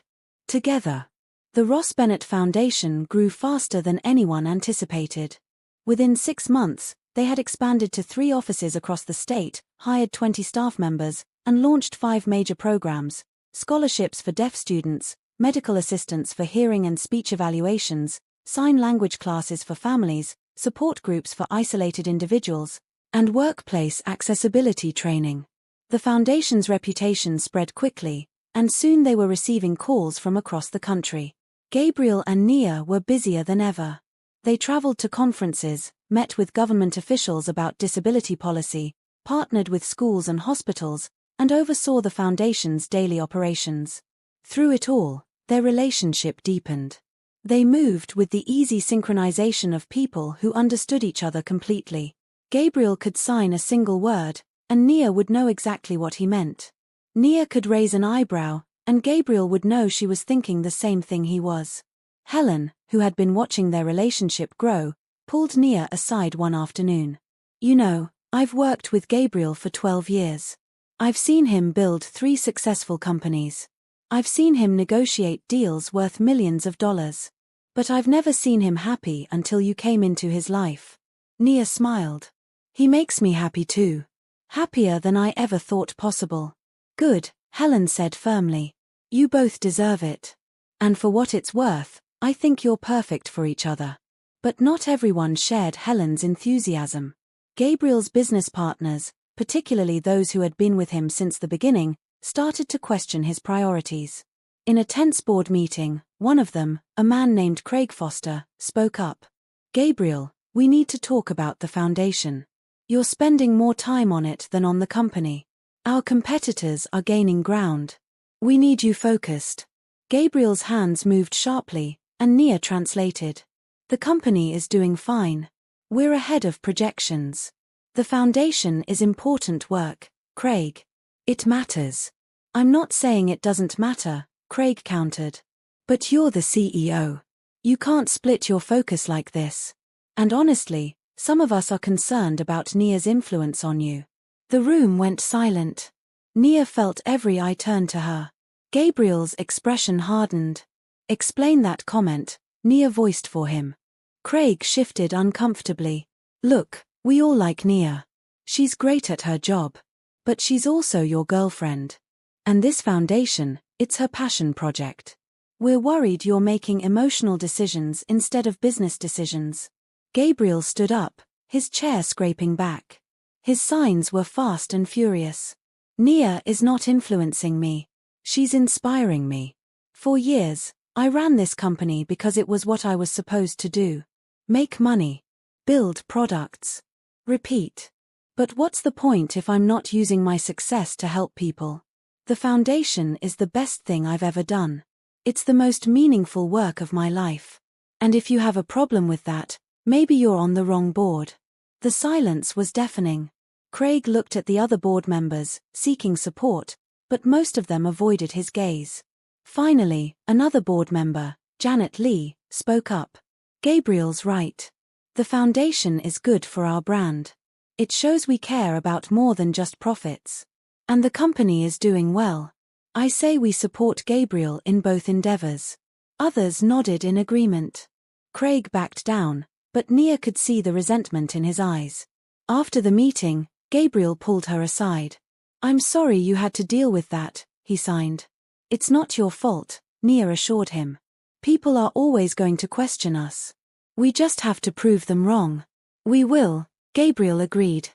Together. The Ross Bennett Foundation grew faster than anyone anticipated. Within 6 months, they had expanded to 3 offices across the state, hired 20 staff members, and launched 5 major programs: scholarships for deaf students, medical assistance for hearing and speech evaluations, sign language classes for families, support groups for isolated individuals, and workplace accessibility training. The foundation's reputation spread quickly, and soon they were receiving calls from across the country. Gabriel and Nia were busier than ever. They traveled to conferences, met with government officials about disability policy, partnered with schools and hospitals, and oversaw the foundation's daily operations. Through it all, their relationship deepened. They moved with the easy synchronization of people who understood each other completely. Gabriel could sign a single word, and Nia would know exactly what he meant. Nia could raise an eyebrow, and Gabriel would know she was thinking the same thing he was. Helen, who had been watching their relationship grow, pulled Nia aside one afternoon. "You know, I've worked with Gabriel for 12 years. I've seen him build 3 successful companies. I've seen him negotiate deals worth millions of dollars. But I've never seen him happy until you came into his life." Nia smiled. "He makes me happy too. Happier than I ever thought possible." "Good," Helen said firmly. "You both deserve it. And for what it's worth, I think you're perfect for each other." But not everyone shared Helen's enthusiasm. Gabriel's business partners, particularly those who had been with him since the beginning, started to question his priorities. In a tense board meeting, one of them, a man named Craig Foster, spoke up. "Gabriel, we need to talk about the foundation. You're spending more time on it than on the company. Our competitors are gaining ground. We need you focused." Gabriel's hands moved sharply, and Nia translated. "The company is doing fine. We're ahead of projections. The foundation is important work, Craig. It matters." "I'm not saying it doesn't matter," Craig countered. "But you're the CEO. You can't split your focus like this. And honestly, some of us are concerned about Nia's influence on you." The room went silent. Nia felt every eye turn to her. Gabriel's expression hardened. "Explain that comment," Nia voiced for him. Craig shifted uncomfortably. "Look, we all like Nia. She's great at her job. But she's also your girlfriend. And this foundation, it's her passion project. We're worried you're making emotional decisions instead of business decisions." Gabriel stood up, his chair scraping back. His signs were fast and furious. "Nia is not influencing me. She's inspiring me. For years, I ran this company because it was what I was supposed to do. Make money. Build products. Repeat. But what's the point if I'm not using my success to help people? The foundation is the best thing I've ever done. It's the most meaningful work of my life. And if you have a problem with that, maybe you're on the wrong board." The silence was deafening. Craig looked at the other board members, seeking support, but most of them avoided his gaze. Finally, another board member, Janet Lee, spoke up. "Gabriel's right. The foundation is good for our brand. It shows we care about more than just profits. And the company is doing well. I say we support Gabriel in both endeavors." Others nodded in agreement. Craig backed down, but Nia could see the resentment in his eyes. After the meeting, Gabriel pulled her aside. "I'm sorry you had to deal with that," he signed. "It's not your fault," Nia assured him. "People are always going to question us. We just have to prove them wrong." "We will," Gabriel agreed.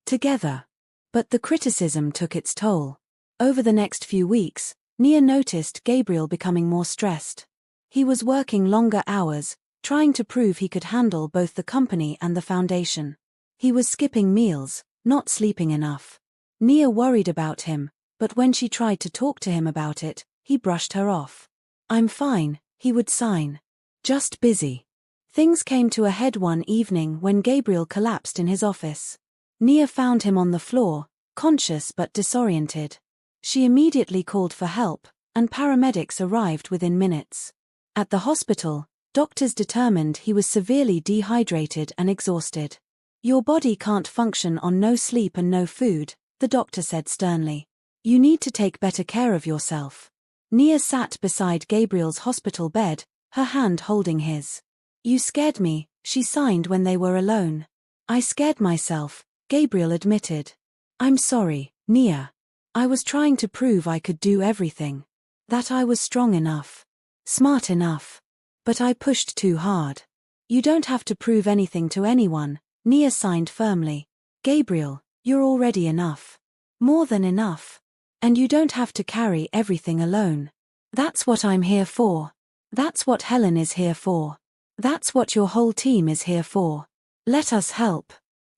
"Together." But the criticism took its toll. Over the next few weeks, Nia noticed Gabriel becoming more stressed. He was working longer hours, trying to prove he could handle both the company and the foundation. He was skipping meals, not sleeping enough. Nia worried about him, but when she tried to talk to him about it, he brushed her off. "I'm fine," he would sign. "Just busy." Things came to a head one evening when Gabriel collapsed in his office. Nia found him on the floor, conscious but disoriented. She immediately called for help, and paramedics arrived within minutes. At the hospital, doctors determined he was severely dehydrated and exhausted. "Your body can't function on no sleep and no food," the doctor said sternly. "You need to take better care of yourself." Nia sat beside Gabriel's hospital bed, her hand holding his. "You scared me," she signed when they were alone. "I scared myself," Gabriel admitted. "I'm sorry, Nia. I was trying to prove I could do everything. That I was strong enough." Smart enough. But I pushed too hard. You don't have to prove anything to anyone, Nia signed firmly. Gabriel, you're already enough. More than enough. And you don't have to carry everything alone. That's what I'm here for. That's what Helen is here for. That's what your whole team is here for. Let us help.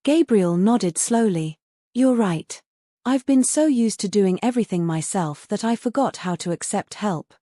Gabriel nodded slowly. You're right. I've been so used to doing everything myself that I forgot how to accept help.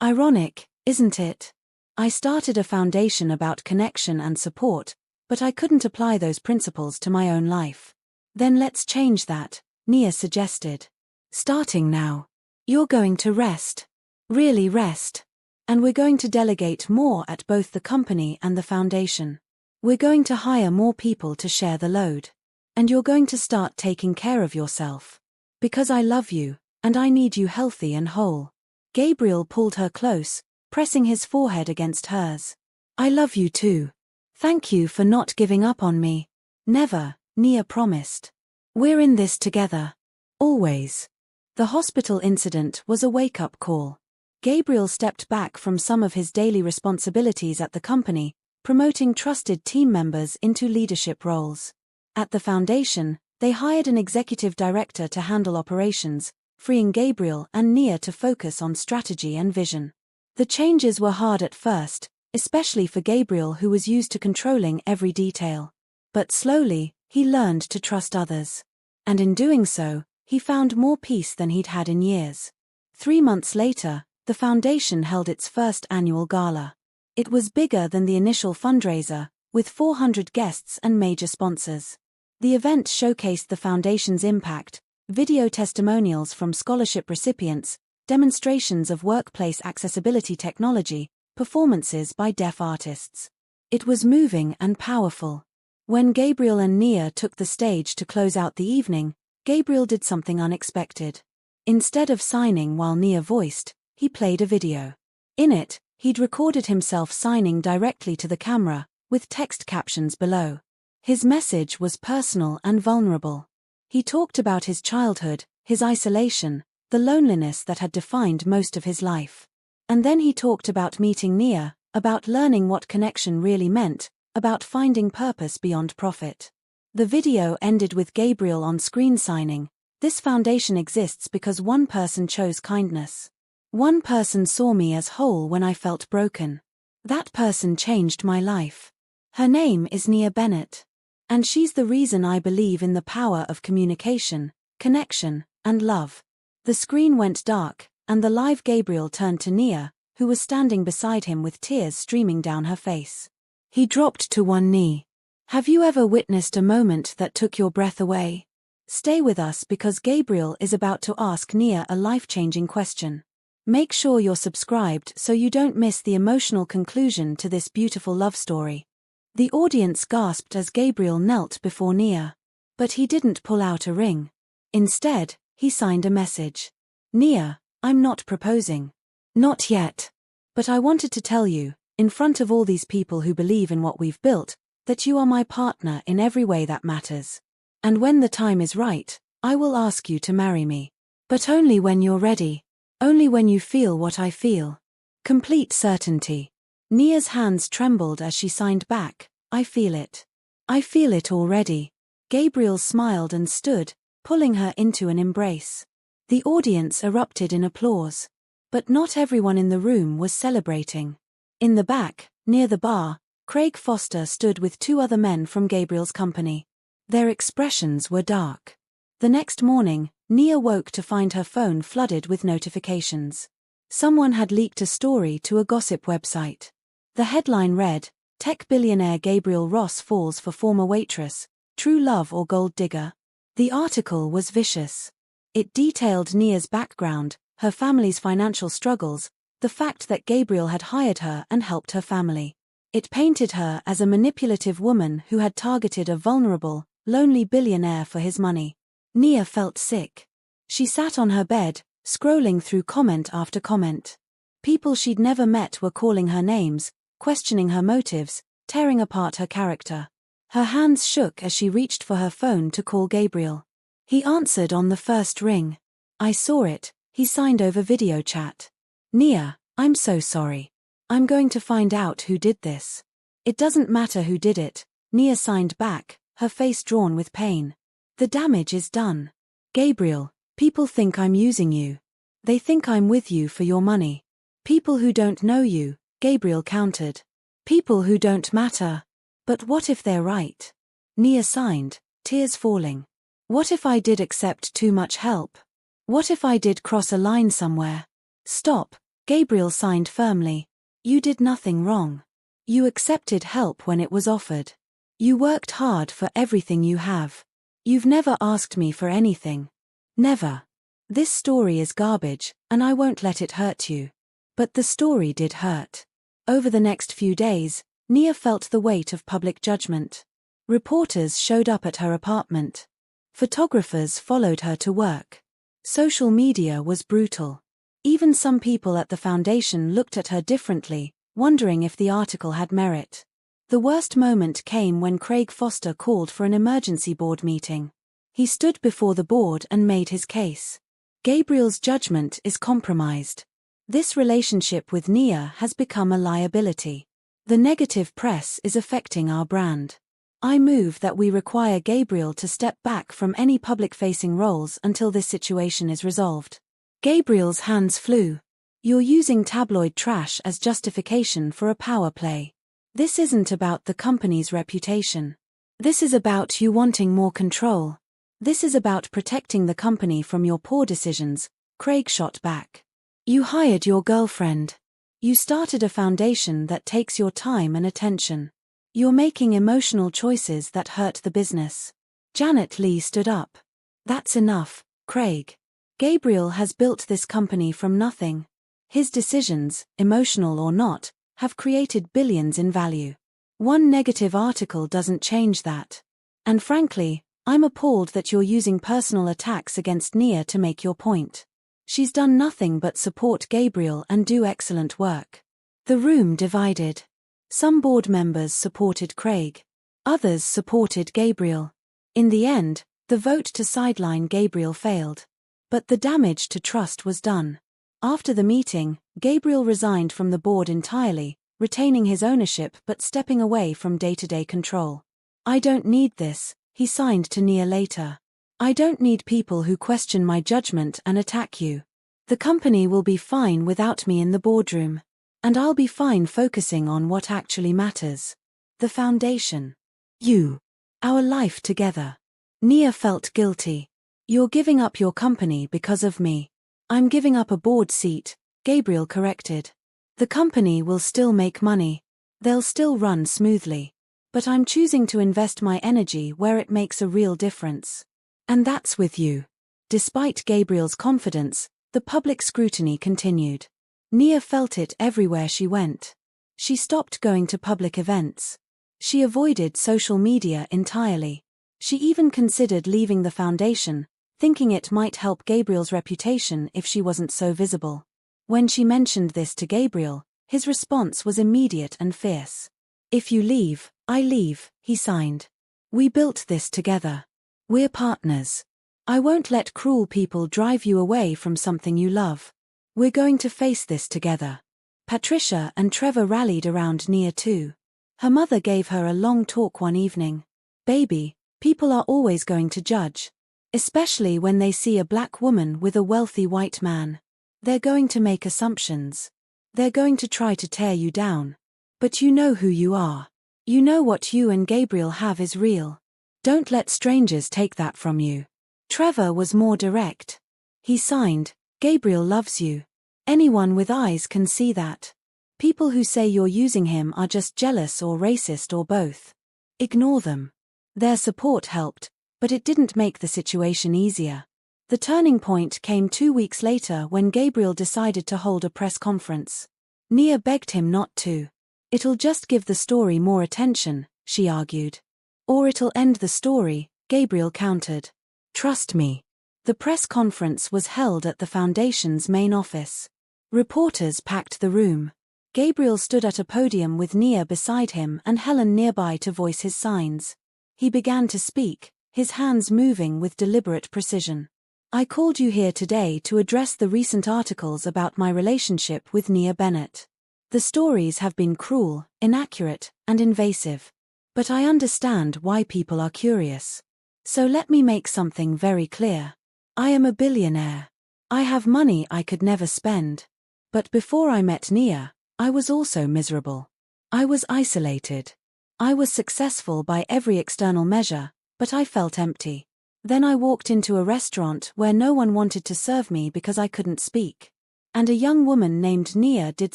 Ironic, isn't it? I started a foundation about connection and support, but I couldn't apply those principles to my own life. Then let's change that, Nia suggested. Starting now. You're going to rest. Really rest. And we're going to delegate more at both the company and the foundation. We're going to hire more people to share the load. And you're going to start taking care of yourself. Because I love you, and I need you healthy and whole. Gabriel pulled her close, pressing his forehead against hers. I love you too. Thank you for not giving up on me. Never, Nia promised. We're in this together. Always. The hospital incident was a wake-up call. Gabriel stepped back from some of his daily responsibilities at the company, promoting trusted team members into leadership roles. At the foundation, they hired an executive director to handle operations, freeing Gabriel and Nia to focus on strategy and vision. The changes were hard at first, especially for Gabriel, who was used to controlling every detail. But slowly, he learned to trust others. And in doing so, he found more peace than he'd had in years. 3 months later, the foundation held its first annual gala. It was bigger than the initial fundraiser, with 400 guests and major sponsors. The event showcased the foundation's impact, video testimonials from scholarship recipients, demonstrations of workplace accessibility technology, performances by deaf artists. It was moving and powerful. When Gabriel and Nia took the stage to close out the evening, Gabriel did something unexpected. Instead of signing while Nia voiced, he played a video. In it, he'd recorded himself signing directly to the camera, with text captions below. His message was personal and vulnerable. He talked about his childhood, his isolation, the loneliness that had defined most of his life. And then he talked about meeting Nia, about learning what connection really meant, about finding purpose beyond profit. The video ended with Gabriel on screen signing, "This foundation exists because one person chose kindness. One person saw me as whole when I felt broken. That person changed my life. Her name is Nia Bennett. And she's the reason I believe in the power of communication, connection, and love." The screen went dark, and the live Gabriel turned to Nia, who was standing beside him with tears streaming down her face. He dropped to one knee. Have you ever witnessed a moment that took your breath away? Stay with us because Gabriel is about to ask Nia a life-changing question. Make sure you're subscribed so you don't miss the emotional conclusion to this beautiful love story. The audience gasped as Gabriel knelt before Nia. But he didn't pull out a ring. Instead, he signed a message. Nia, I'm not proposing. Not yet. But I wanted to tell you, in front of all these people who believe in what we've built, that you are my partner in every way that matters. And when the time is right, I will ask you to marry me. But only when you're ready. Only when you feel what I feel. Complete certainty. Nia's hands trembled as she signed back, I feel it. I feel it already. Gabriel smiled and stood, pulling her into an embrace. The audience erupted in applause. But not everyone in the room was celebrating. In the back, near the bar, Craig Foster stood with 2 other men from Gabriel's company. Their expressions were dark. The next morning, Nia woke to find her phone flooded with notifications. Someone had leaked a story to a gossip website. The headline read, "Tech billionaire Gabriel Ross falls for former waitress, true love or gold digger?" The article was vicious. It detailed Nia's background, her family's financial struggles, the fact that Gabriel had hired her and helped her family. It painted her as a manipulative woman who had targeted a vulnerable, lonely billionaire for his money. Nia felt sick. She sat on her bed, scrolling through comment after comment. People she'd never met were calling her names, questioning her motives, tearing apart her character. Her hands shook as she reached for her phone to call Gabriel. He answered on the first ring. I saw it, he signed over video chat. Nia, I'm so sorry. I'm going to find out who did this. It doesn't matter who did it, Nia signed back, her face drawn with pain. The damage is done. Gabriel, people think I'm using you. They think I'm with you for your money. People who don't know you, Gabriel countered. People who don't matter. But what if they're right? Nia signed, tears falling. What if I did accept too much help? What if I did cross a line somewhere? Stop, Gabriel signed firmly. You did nothing wrong. You accepted help when it was offered. You worked hard for everything you have. You've never asked me for anything. Never. This story is garbage, and I won't let it hurt you. But the story did hurt. Over the next few days, Nia felt the weight of public judgment. Reporters showed up at her apartment. Photographers followed her to work. Social media was brutal. Even some people at the foundation looked at her differently, wondering if the article had merit. The worst moment came when Craig Foster called for an emergency board meeting. He stood before the board and made his case. Gabriel's judgment is compromised. This relationship with Nia has become a liability. The negative press is affecting our brand. I move that we require Gabriel to step back from any public-facing roles until this situation is resolved. Gabriel's hands flew. You're using tabloid trash as justification for a power play. This isn't about the company's reputation. This is about you wanting more control. This is about protecting the company from your poor decisions, Craig shot back. You hired your girlfriend. You started a foundation that takes your time and attention. You're making emotional choices that hurt the business. Janet Lee stood up. That's enough, Craig. Gabriel has built this company from nothing. His decisions, emotional or not, have created billions in value. One negative article doesn't change that. And frankly, I'm appalled that you're using personal attacks against Nia to make your point. She's done nothing but support Gabriel and do excellent work. The room divided. Some board members supported Craig. Others supported Gabriel. In the end, the vote to sideline Gabriel failed. But the damage to trust was done. After the meeting, Gabriel resigned from the board entirely, retaining his ownership but stepping away from day-to-day control. I don't need this, he signed to Nia later. I don't need people who question my judgment and attack you. The company will be fine without me in the boardroom. And I'll be fine focusing on what actually matters. The foundation. You. Our life together. Nia felt guilty. You're giving up your company because of me. I'm giving up a board seat, Gabriel corrected. The company will still make money. They'll still run smoothly. But I'm choosing to invest my energy where it makes a real difference. And that's with you. Despite Gabriel's confidence, the public scrutiny continued. Nia felt it everywhere she went. She stopped going to public events. She avoided social media entirely. She even considered leaving the foundation, thinking it might help Gabriel's reputation if she wasn't so visible. When she mentioned this to Gabriel, his response was immediate and fierce. If you leave, I leave, he signed. We built this together. We're partners. I won't let cruel people drive you away from something you love. We're going to face this together. Patricia and Trevor rallied around Nia too. Her mother gave her a long talk one evening. Baby, people are always going to judge. Especially when they see a black woman with a wealthy white man. They're going to make assumptions. They're going to try to tear you down. But you know who you are. You know what you and Gabriel have is real. Don't let strangers take that from you. Trevor was more direct. He signed, Gabriel loves you. Anyone with eyes can see that. People who say you're using him are just jealous or racist or both. Ignore them. Their support helped, but it didn't make the situation easier. The turning point came 2 weeks later when Gabriel decided to hold a press conference. Nia begged him not to. It'll just give the story more attention, she argued. Or it'll end the story, Gabriel countered. Trust me. The press conference was held at the foundation's main office. Reporters packed the room. Gabriel stood at a podium with Nia beside him and Helen nearby to voice his signs. He began to speak, his hands moving with deliberate precision. I called you here today to address the recent articles about my relationship with Nia Bennett. The stories have been cruel, inaccurate, and invasive. But I understand why people are curious. So let me make something very clear. I am a billionaire. I have money I could never spend. But before I met Nia, I was also miserable. I was isolated. I was successful by every external measure, but I felt empty. Then I walked into a restaurant where no one wanted to serve me because I couldn't speak. And a young woman named Nia did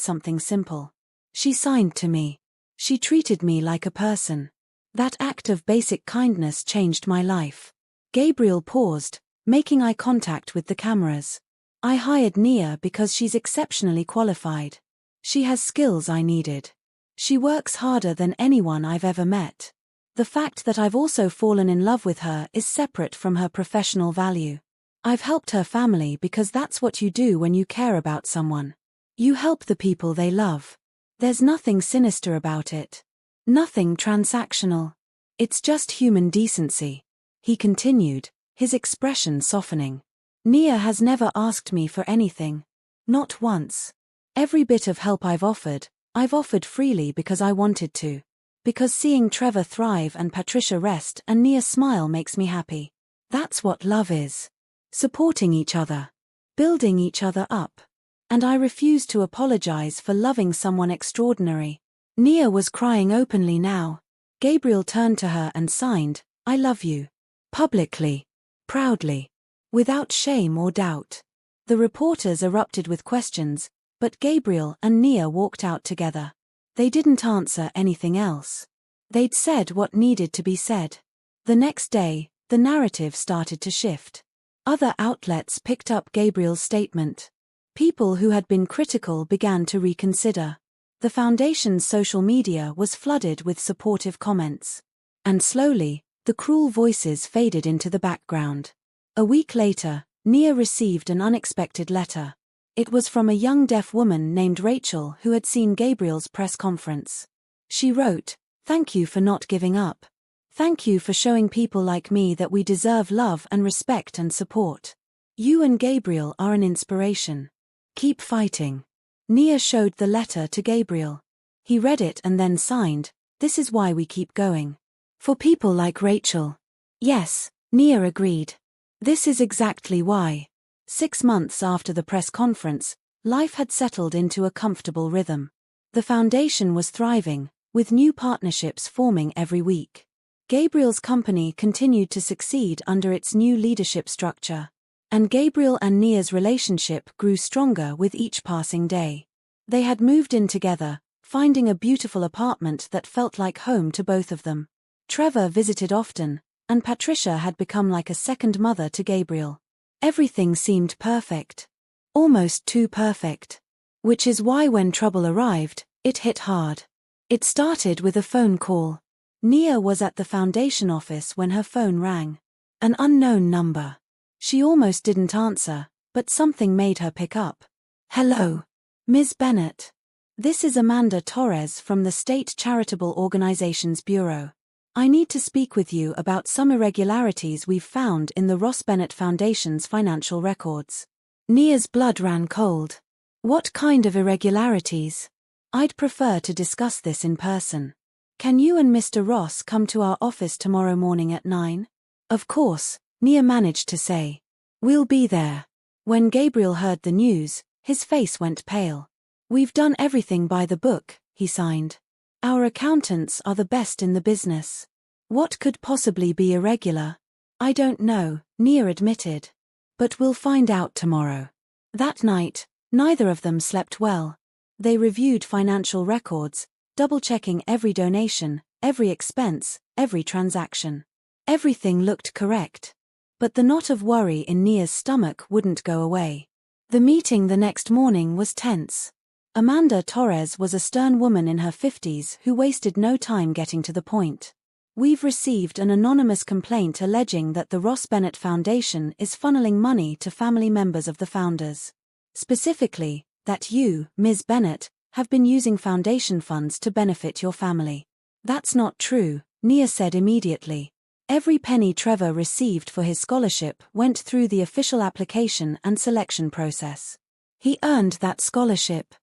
something simple. She signed to me. She treated me like a person. That act of basic kindness changed my life. Gabriel paused, making eye contact with the cameras. I hired Nia because she's exceptionally qualified. She has skills I needed. She works harder than anyone I've ever met. The fact that I've also fallen in love with her is separate from her professional value. I've helped her family because that's what you do when you care about someone. You help the people they love. There's nothing sinister about it. Nothing transactional. It's just human decency. He continued, his expression softening. Nia has never asked me for anything. Not once. Every bit of help I've offered freely because I wanted to. Because seeing Trevor thrive and Patricia rest and Nia smile makes me happy. That's what love is. Supporting each other. Building each other up. And I refuse to apologize for loving someone extraordinary. Nia was crying openly now. Gabriel turned to her and signed, I love you. Publicly. Proudly. Without shame or doubt. The reporters erupted with questions, but Gabriel and Nia walked out together. They didn't answer anything else. They'd said what needed to be said. The next day, the narrative started to shift. Other outlets picked up Gabriel's statement. People who had been critical began to reconsider. The foundation's social media was flooded with supportive comments. And slowly, the cruel voices faded into the background. A week later, Nia received an unexpected letter. It was from a young deaf woman named Rachel who had seen Gabriel's press conference. She wrote, "Thank you for not giving up. Thank you for showing people like me that we deserve love and respect and support. You and Gabriel are an inspiration. Keep fighting." Nia showed the letter to Gabriel. He read it and then signed, "This is why we keep going. For people like Rachel." Yes, Nia agreed. This is exactly why. 6 months after the press conference, life had settled into a comfortable rhythm. The foundation was thriving, with new partnerships forming every week. Gabriel's company continued to succeed under its new leadership structure. And Gabriel and Nia's relationship grew stronger with each passing day. They had moved in together, finding a beautiful apartment that felt like home to both of them. Trevor visited often, and Patricia had become like a second mother to Gabriel. Everything seemed perfect. Almost too perfect. Which is why when trouble arrived, it hit hard. It started with a phone call. Nia was at the foundation office when her phone rang. An unknown number. She almost didn't answer, but something made her pick up. "Hello, Ms. Bennett. This is Amanda Torres from the State Charitable Organizations Bureau. I need to speak with you about some irregularities we've found in the Ross Bennett Foundation's financial records." Nia's blood ran cold. "What kind of irregularities? I'd prefer to discuss this in person. Can you and Mr. Ross come to our office tomorrow morning at 9? "Of course," Nia managed to say. "We'll be there." When Gabriel heard the news, his face went pale. "We've done everything by the book," he signed. "Our accountants are the best in the business. What could possibly be irregular?" "I don't know," Nia admitted. "But we'll find out tomorrow." That night, neither of them slept well. They reviewed financial records, double-checking every donation, every expense, every transaction. Everything looked correct. But the knot of worry in Nia's stomach wouldn't go away. The meeting the next morning was tense. Amanda Torres was a stern woman in her 50s who wasted no time getting to the point. "We've received an anonymous complaint alleging that the Ross Bennett Foundation is funneling money to family members of the founders. Specifically, that you, Ms. Bennett, have been using foundation funds to benefit your family." "That's not true," Nia said immediately. "Every penny Trevor received for his scholarship went through the official application and selection process. He earned that scholarship.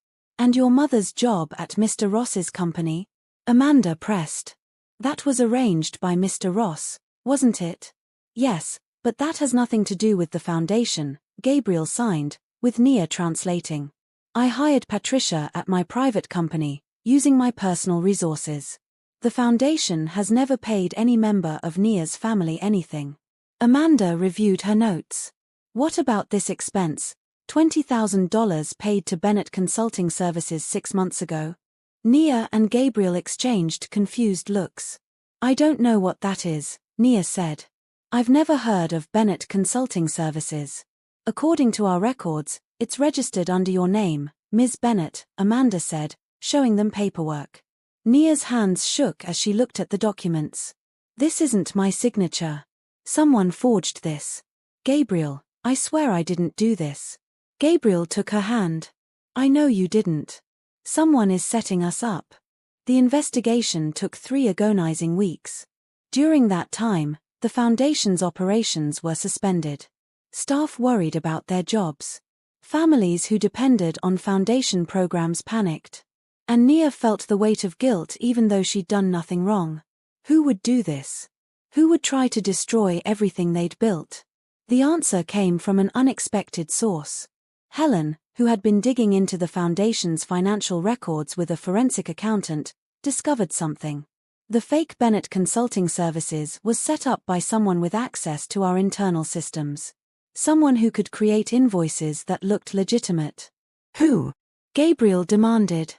And your mother's job at Mr. Ross's company? Amanda pressed. That was arranged by Mr. Ross, wasn't it? Yes, but that has nothing to do with the foundation, Gabriel signed, with Nia translating. I hired Patricia at my private company, using my personal resources. The foundation has never paid any member of Nia's family anything. Amanda reviewed her notes. What about this expense? $20,000 paid to Bennett Consulting Services 6 months ago? Nia and Gabriel exchanged confused looks. I don't know what that is, Nia said. I've never heard of Bennett Consulting Services. According to our records, it's registered under your name, Ms. Bennett, Amanda said, showing them paperwork. Nia's hands shook as she looked at the documents. This isn't my signature. Someone forged this. Gabriel, I swear I didn't do this. Gabriel took her hand. I know you didn't. Someone is setting us up. The investigation took 3 agonizing weeks. During that time, the foundation's operations were suspended. Staff worried about their jobs. Families who depended on foundation programs panicked. And Nia felt the weight of guilt even though she'd done nothing wrong. Who would do this? Who would try to destroy everything they'd built? The answer came from an unexpected source. Helen, who had been digging into the foundation's financial records with a forensic accountant, discovered something. The fake Bennett Consulting Services was set up by someone with access to our internal systems. Someone who could create invoices that looked legitimate. Who? Gabriel demanded.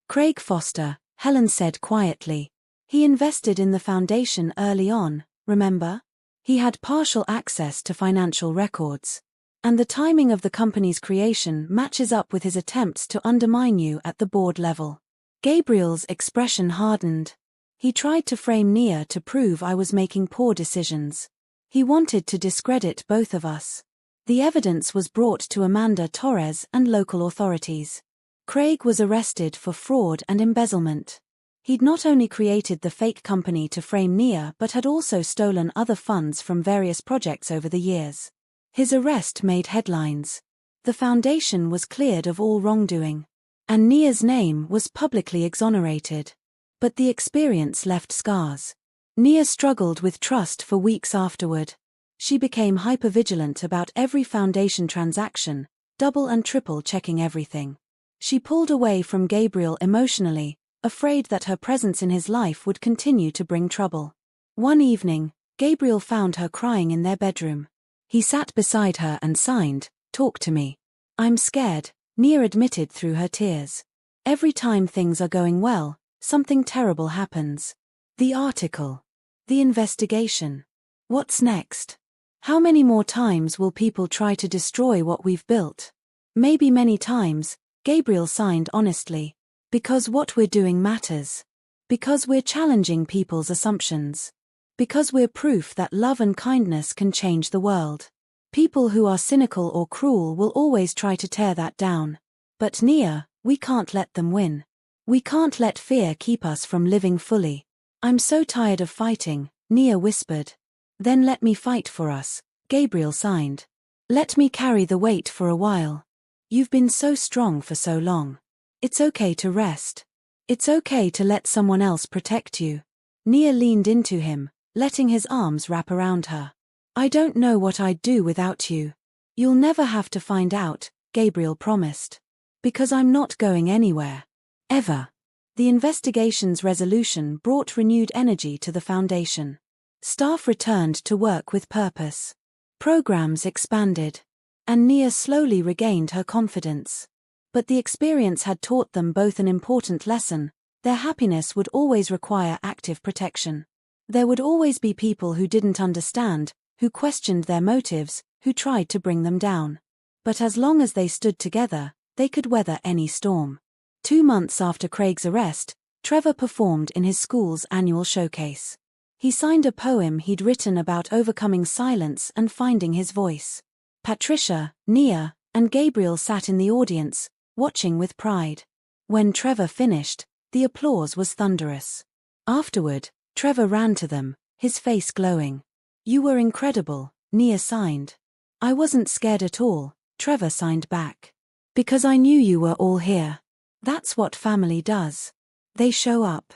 Craig Foster, Helen said quietly. He invested in the foundation early on, remember? He had partial access to financial records. And the timing of the company's creation matches up with his attempts to undermine you at the board level. Gabriel's expression hardened. He tried to frame Nia to prove I was making poor decisions. He wanted to discredit both of us. The evidence was brought to Amanda Torres and local authorities. Craig was arrested for fraud and embezzlement. He'd not only created the fake company to frame Nia but had also stolen other funds from various projects over the years. His arrest made headlines. The foundation was cleared of all wrongdoing. And Nia's name was publicly exonerated. But the experience left scars. Nia struggled with trust for weeks afterward. She became hypervigilant about every foundation transaction, double and triple checking everything. She pulled away from Gabriel emotionally, afraid that her presence in his life would continue to bring trouble. One evening, Gabriel found her crying in their bedroom. He sat beside her and signed, "Talk to me." "I'm scared," Nia admitted through her tears. "Every time things are going well, something terrible happens. The article. The investigation. What's next? How many more times will people try to destroy what we've built?" "Maybe many times," Gabriel signed honestly. "Because what we're doing matters. Because we're challenging people's assumptions. Because we're proof that love and kindness can change the world. People who are cynical or cruel will always try to tear that down. But Nia, we can't let them win. We can't let fear keep us from living fully." "I'm so tired of fighting," Nia whispered. "Then let me fight for us," Gabriel signed. "Let me carry the weight for a while. You've been so strong for so long. It's okay to rest. It's okay to let someone else protect you." Nia leaned into him, letting his arms wrap around her. "I don't know what I'd do without you." "You'll never have to find out," Gabriel promised. "Because I'm not going anywhere. Ever." The investigation's resolution brought renewed energy to the foundation. Staff returned to work with purpose. Programs expanded. And Nia slowly regained her confidence. But the experience had taught them both an important lesson: their happiness would always require active protection. There would always be people who didn't understand, who questioned their motives, who tried to bring them down. But as long as they stood together, they could weather any storm. 2 months after Craig's arrest, Trevor performed in his school's annual showcase. He signed a poem he'd written about overcoming silence and finding his voice. Patricia, Nia, and Gabriel sat in the audience, watching with pride. When Trevor finished, the applause was thunderous. Afterward, Trevor ran to them, his face glowing. "You were incredible," Nia signed. "I wasn't scared at all," Trevor signed back. "Because I knew you were all here." That's what family does. They show up.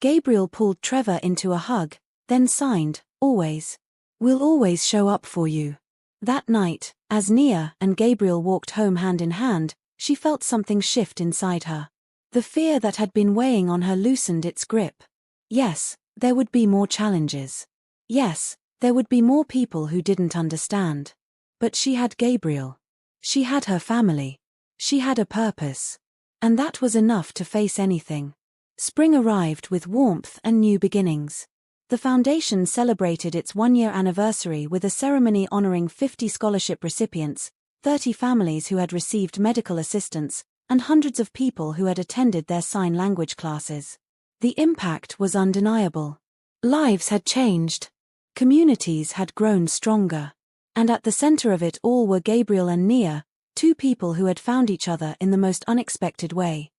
Gabriel pulled Trevor into a hug, then signed, always. We'll always show up for you. That night, as Nia and Gabriel walked home hand in hand, she felt something shift inside her. The fear that had been weighing on her loosened its grip. Yes, there would be more challenges. Yes, there would be more people who didn't understand. But she had Gabriel. She had her family. She had a purpose. And that was enough to face anything. Spring arrived with warmth and new beginnings. The foundation celebrated its one-year anniversary with a ceremony honoring 50 scholarship recipients, 30 families who had received medical assistance, and hundreds of people who had attended their sign language classes. The impact was undeniable. Lives had changed. Communities had grown stronger. And at the center of it all were Gabriel and Nia, two people who had found each other in the most unexpected way.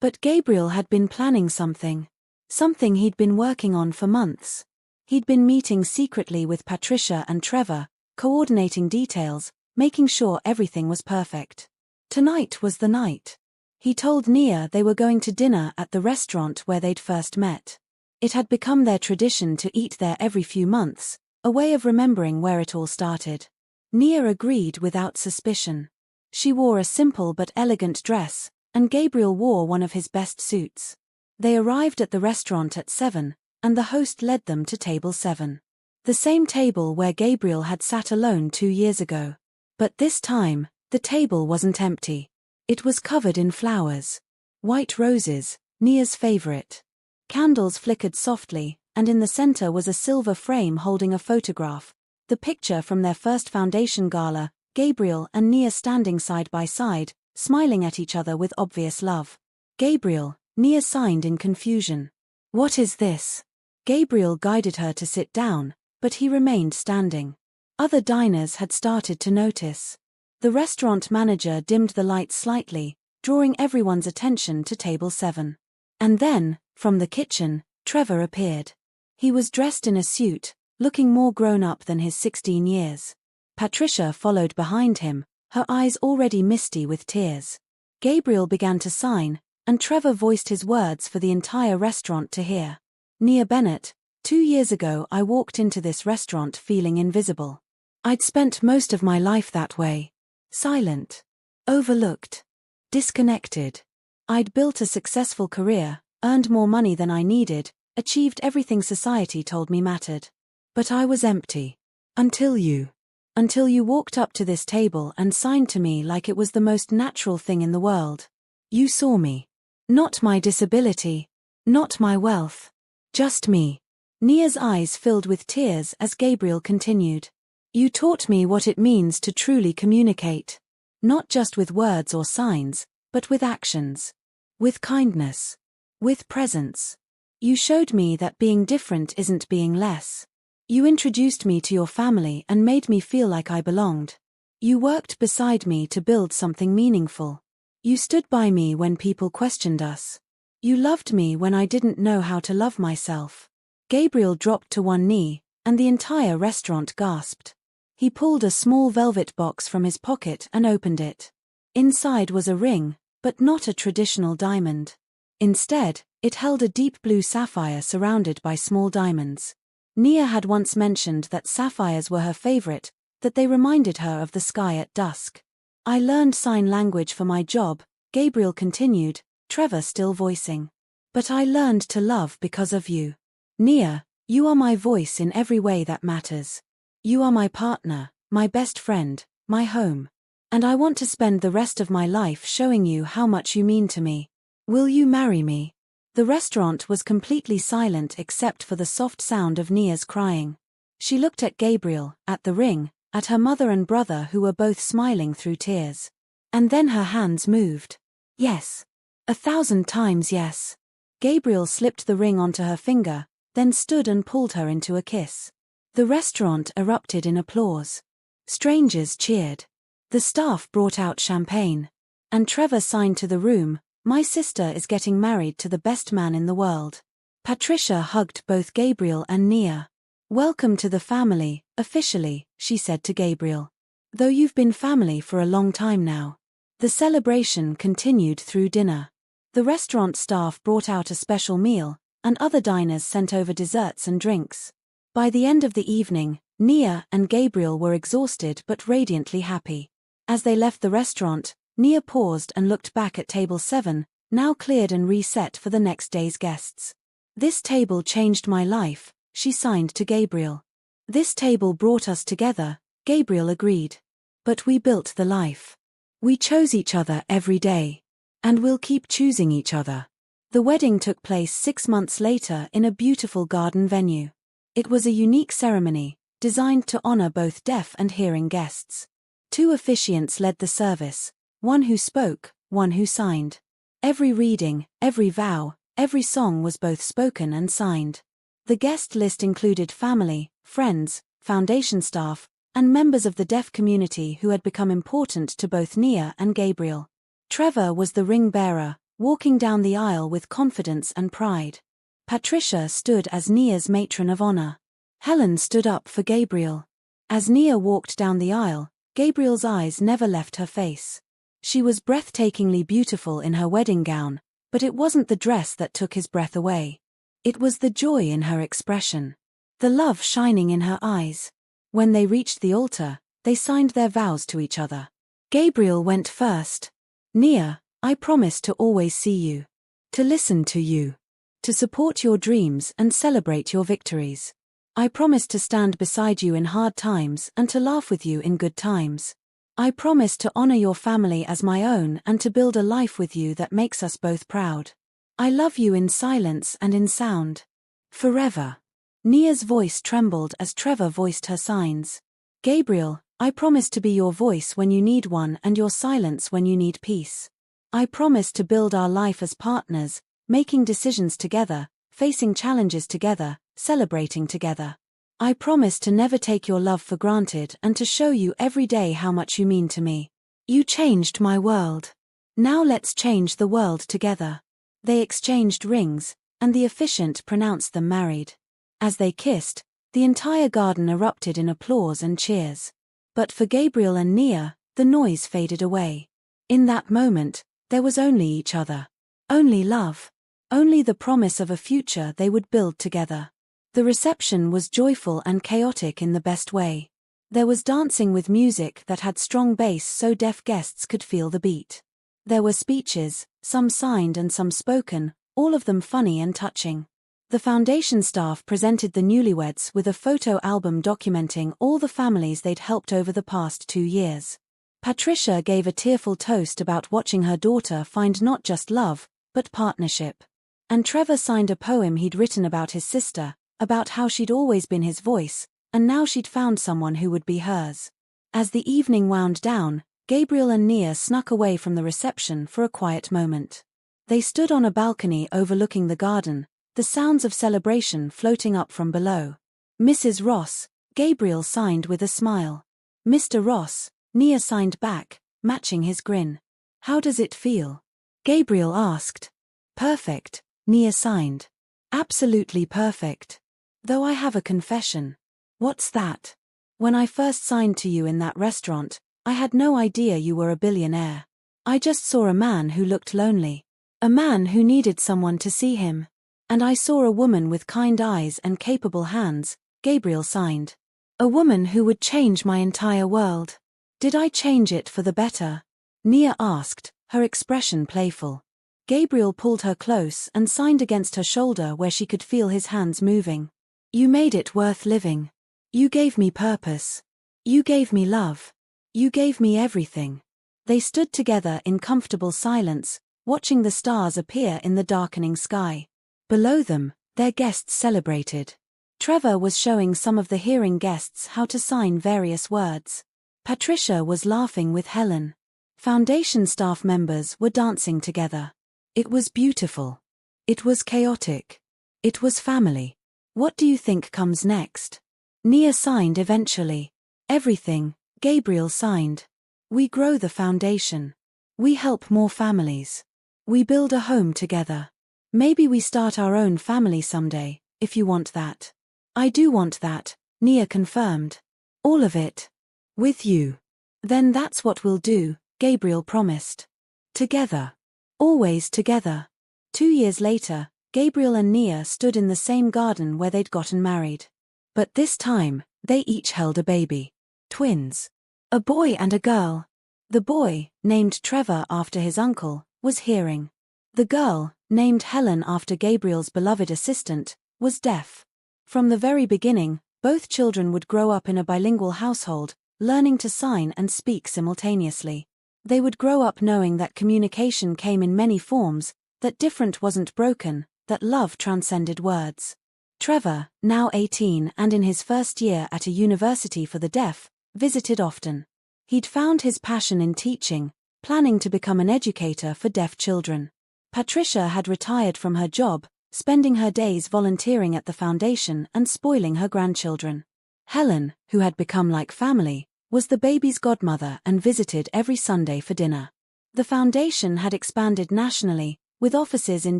But Gabriel had been planning something. Something he'd been working on for months. He'd been meeting secretly with Patricia and Trevor, coordinating details, making sure everything was perfect. Tonight was the night. He told Nia they were going to dinner at the restaurant where they'd first met. It had become their tradition to eat there every few months, a way of remembering where it all started. Nia agreed without suspicion. She wore a simple but elegant dress, and Gabriel wore one of his best suits. They arrived at the restaurant at 7, and the host led them to table 7. The same table where Gabriel had sat alone 2 years ago. But this time, the table wasn't empty. It was covered in flowers. White roses, Nia's favorite. Candles flickered softly, and in the center was a silver frame holding a photograph. The picture from their first foundation gala, Gabriel and Nia standing side by side, smiling at each other with obvious love. Gabriel, Nia signed in confusion. What is this? Gabriel guided her to sit down, but he remained standing. Other diners had started to notice. The restaurant manager dimmed the lights slightly, drawing everyone's attention to table 7. And then, from the kitchen, Trevor appeared. He was dressed in a suit, looking more grown-up than his 16 years. Patricia followed behind him, her eyes already misty with tears. Gabriel began to sign, and Trevor voiced his words for the entire restaurant to hear. Nia Bennett, 2 years ago I walked into this restaurant feeling invisible. I'd spent most of my life that way. Silent. Overlooked. Disconnected. I'd built a successful career, earned more money than I needed, achieved everything society told me mattered. But I was empty. Until you walked up to this table and signed to me like it was the most natural thing in the world. You saw me. Not my disability. Not my wealth. Just me. Nia's eyes filled with tears as Gabriel continued. You taught me what it means to truly communicate. Not just with words or signs, but with actions. With kindness. With presence. You showed me that being different isn't being less. You introduced me to your family and made me feel like I belonged. You worked beside me to build something meaningful. You stood by me when people questioned us. You loved me when I didn't know how to love myself. Gabriel dropped to one knee, and the entire restaurant gasped. He pulled a small velvet box from his pocket and opened it. Inside was a ring, but not a traditional diamond. Instead, it held a deep blue sapphire surrounded by small diamonds. Nia had once mentioned that sapphires were her favorite, that they reminded her of the sky at dusk. I learned sign language for my job, Gabriel continued, Trevor still voicing. But I learned to love because of you. Nia, you are my voice in every way that matters. You are my partner, my best friend, my home. And I want to spend the rest of my life showing you how much you mean to me. Will you marry me? The restaurant was completely silent except for the soft sound of Nia's crying. She looked at Gabriel, at the ring, at her mother and brother who were both smiling through tears. And then her hands moved. Yes. 1,000 times yes. Gabriel slipped the ring onto her finger, then stood and pulled her into a kiss. The restaurant erupted in applause. Strangers cheered. The staff brought out champagne. And Trevor signed to the room, my sister is getting married to the best man in the world. Patricia hugged both Gabriel and Nia. Welcome to the family, officially, she said to Gabriel. though you've been family for a long time now. The celebration continued through dinner. The restaurant staff brought out a special meal, and other diners sent over desserts and drinks. By the end of the evening, Nia and Gabriel were exhausted but radiantly happy. As they left the restaurant, Nia paused and looked back at table 7, now cleared and reset for the next day's guests. "This table changed my life," she signed to Gabriel. "This table brought us together," Gabriel agreed. "But we built the life. We chose each other every day. And we'll keep choosing each other." The wedding took place 6 months later in a beautiful garden venue. It was a unique ceremony, designed to honor both deaf and hearing guests. 2 officiants led the service, one who spoke, one who signed. Every reading, every vow, every song was both spoken and signed. The guest list included family, friends, foundation staff, and members of the deaf community who had become important to both Nia and Gabriel. Trevor was the ring bearer, walking down the aisle with confidence and pride. Patricia stood as Nia's matron of honor. Helen stood up for Gabriel. As Nia walked down the aisle, Gabriel's eyes never left her face. She was breathtakingly beautiful in her wedding gown, but it wasn't the dress that took his breath away. It was the joy in her expression, the love shining in her eyes. When they reached the altar, they signed their vows to each other. Gabriel went first. "Nia, I promise to always see you, to listen to you, to support your dreams and celebrate your victories. I promise to stand beside you in hard times and to laugh with you in good times. I promise to honor your family as my own and to build a life with you that makes us both proud. I love you in silence and in sound. Forever." Nia's voice trembled as Trevor voiced her signs. "Gabriel, I promise to be your voice when you need one and your silence when you need peace. I promise to build our life as partners, making decisions together, facing challenges together, celebrating together. I promise to never take your love for granted and to show you every day how much you mean to me. You changed my world. Now let's change the world together." They exchanged rings, and the officiant pronounced them married. As they kissed, the entire garden erupted in applause and cheers. But for Gabriel and Nia, the noise faded away. In that moment, there was only each other. Only love. Only the promise of a future they would build together. The reception was joyful and chaotic in the best way. There was dancing with music that had strong bass so deaf guests could feel the beat. There were speeches, some signed and some spoken, all of them funny and touching. The foundation staff presented the newlyweds with a photo album documenting all the families they'd helped over the past 2 years. Patricia gave a tearful toast about watching her daughter find not just love, but partnership. And Trevor signed a poem he'd written about his sister, about how she'd always been his voice, and now she'd found someone who would be hers. As the evening wound down, Gabriel and Nia snuck away from the reception for a quiet moment. They stood on a balcony overlooking the garden, the sounds of celebration floating up from below. "Mrs. Ross," Gabriel signed with a smile. "Mr. Ross," Nia signed back, matching his grin. "How does it feel?" Gabriel asked. "Perfect," Nia signed. "Absolutely perfect. Though I have a confession." "What's that?" "When I first signed to you in that restaurant, I had no idea you were a billionaire. I just saw a man who looked lonely. A man who needed someone to see him. And I saw a woman with kind eyes and capable hands," Gabriel signed. "A woman who would change my entire world. Did I change it for the better?" Nia asked, her expression playful. Gabriel pulled her close and signed against her shoulder where she could feel his hands moving. "You made it worth living. You gave me purpose. You gave me love. You gave me everything." They stood together in comfortable silence, watching the stars appear in the darkening sky. Below them, their guests celebrated. Trevor was showing some of the hearing guests how to sign various words. Patricia was laughing with Helen. Foundation staff members were dancing together. It was beautiful. It was chaotic. It was family. What do you think comes next? Nia signed eventually. "Everything," Gabriel signed. "We grow the foundation. We help more families. We build a home together. Maybe we start our own family someday, if you want that." "I do want that," Nia confirmed. "All of it. With you." Then that's what we'll do, Gabriel promised. Together. Always together. 2 years later, Gabriel and Nia stood in the same garden where they'd gotten married. But this time, they each held a baby. Twins. A boy and a girl. The boy, named Trevor after his uncle, was hearing. The girl, named Helen after Gabriel's beloved assistant, was deaf. From the very beginning, both children would grow up in a bilingual household, learning to sign and speak simultaneously. They would grow up knowing that communication came in many forms, that different wasn't broken, that love transcended words. Trevor, now 18 and in his first year at a university for the deaf, visited often. He'd found his passion in teaching, planning to become an educator for deaf children. Patricia had retired from her job, spending her days volunteering at the foundation and spoiling her grandchildren. Helen, who had become like family, was the baby's godmother and visited every Sunday for dinner. The foundation had expanded nationally, with offices in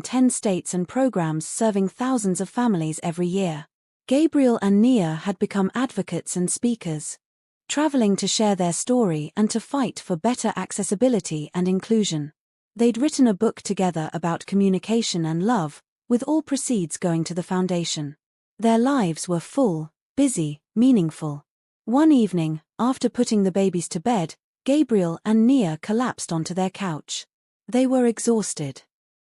10 states and programs serving thousands of families every year. Gabriel and Nia had become advocates and speakers, traveling to share their story and to fight for better accessibility and inclusion. They'd written a book together about communication and love, with all proceeds going to the foundation. Their lives were full, busy, meaningful. One evening, after putting the babies to bed, Gabriel and Nia collapsed onto their couch. They were exhausted.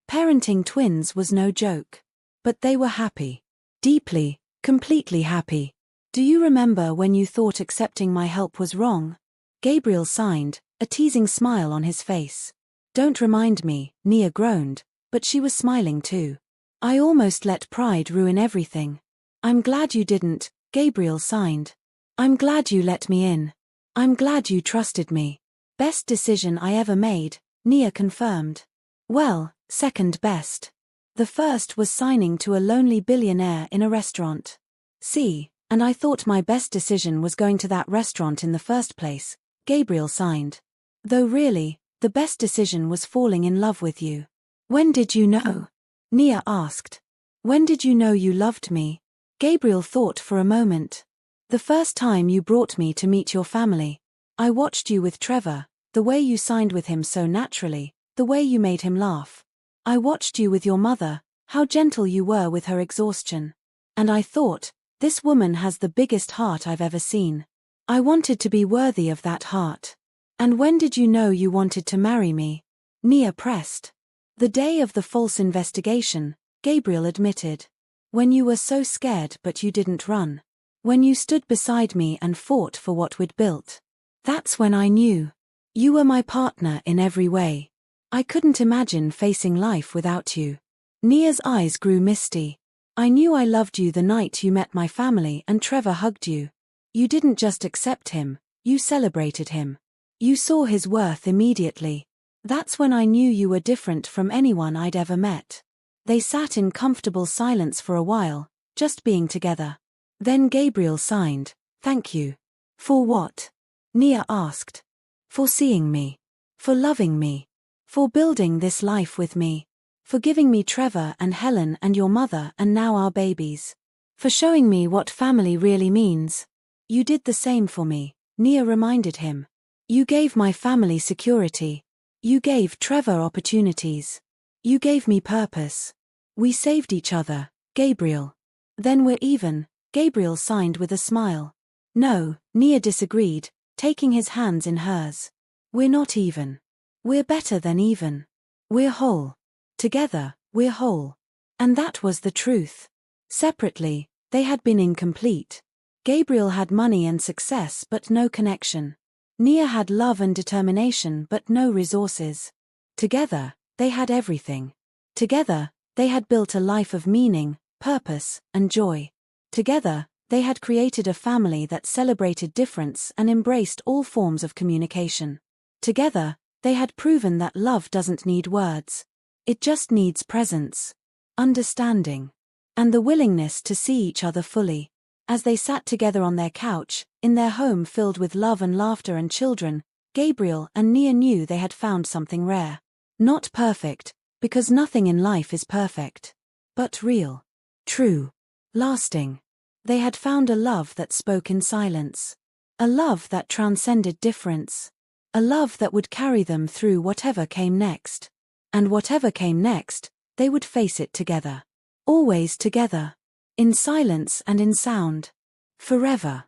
Parenting twins was no joke. But they were happy. Deeply, completely happy. Do you remember when you thought accepting my help was wrong? Gabriel signed, a teasing smile on his face. Don't remind me, Nia groaned, but she was smiling too. I almost let pride ruin everything. I'm glad you didn't, Gabriel signed. I'm glad you let me in. I'm glad you trusted me. Best decision I ever made, Nia confirmed. Well, second best. The first was signing to a lonely billionaire in a restaurant. See, and I thought my best decision was going to that restaurant in the first place, Gabriel signed. Though really, the best decision was falling in love with you. When did you know? Nia asked. When did you know you loved me? Gabriel thought for a moment. The first time you brought me to meet your family. I watched you with Trevor, the way you signed with him so naturally, the way you made him laugh. I watched you with your mother, how gentle you were with her exhaustion. And I thought, this woman has the biggest heart I've ever seen. I wanted to be worthy of that heart. And when did you know you wanted to marry me? Nia pressed. The day of the false investigation, Gabriel admitted. When you were so scared but you didn't run. When you stood beside me and fought for what we'd built. That's when I knew. You were my partner in every way. I couldn't imagine facing life without you. Nia's eyes grew misty. I knew I loved you the night you met my family and Trevor hugged you. You didn't just accept him, you celebrated him. You saw his worth immediately. That's when I knew you were different from anyone I'd ever met. They sat in comfortable silence for a while, just being together. Then Gabriel signed, thank you. For what? Nia asked. For seeing me. For loving me. For building this life with me. For giving me Trevor and Helen and your mother and now our babies. For showing me what family really means. You did the same for me, Nia reminded him. You gave my family security. You gave Trevor opportunities. You gave me purpose. We saved each other, Gabriel. Then we're even, Gabriel signed with a smile. No, Nia disagreed, taking his hands in hers. We're not even. We're better than even. We're whole. Together, we're whole. And that was the truth. Separately, they had been incomplete. Gabriel had money and success but no connection. Nia had love and determination but no resources. Together, they had everything. Together, they had built a life of meaning, purpose, and joy. Together, they had created a family that celebrated difference and embraced all forms of communication. Together, they had proven that love doesn't need words. It just needs presence, understanding, and the willingness to see each other fully. As they sat together on their couch, in their home filled with love and laughter and children, Gabriel and Nia knew they had found something rare. Not perfect, because nothing in life is perfect. But real. True. Lasting. They had found a love that spoke in silence. A love that transcended difference. A love that would carry them through whatever came next. And whatever came next, they would face it together. Always together. In silence and in sound. Forever.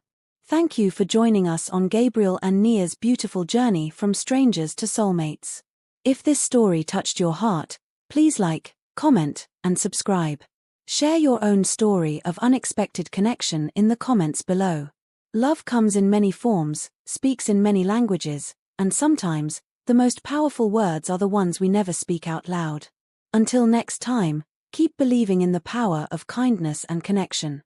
Thank you for joining us on Gabriel and Nia's beautiful journey from strangers to soulmates. If this story touched your heart, please like, comment, and subscribe. Share your own story of unexpected connection in the comments below. Love comes in many forms, speaks in many languages, and sometimes, the most powerful words are the ones we never speak out loud. Until next time, keep believing in the power of kindness and connection.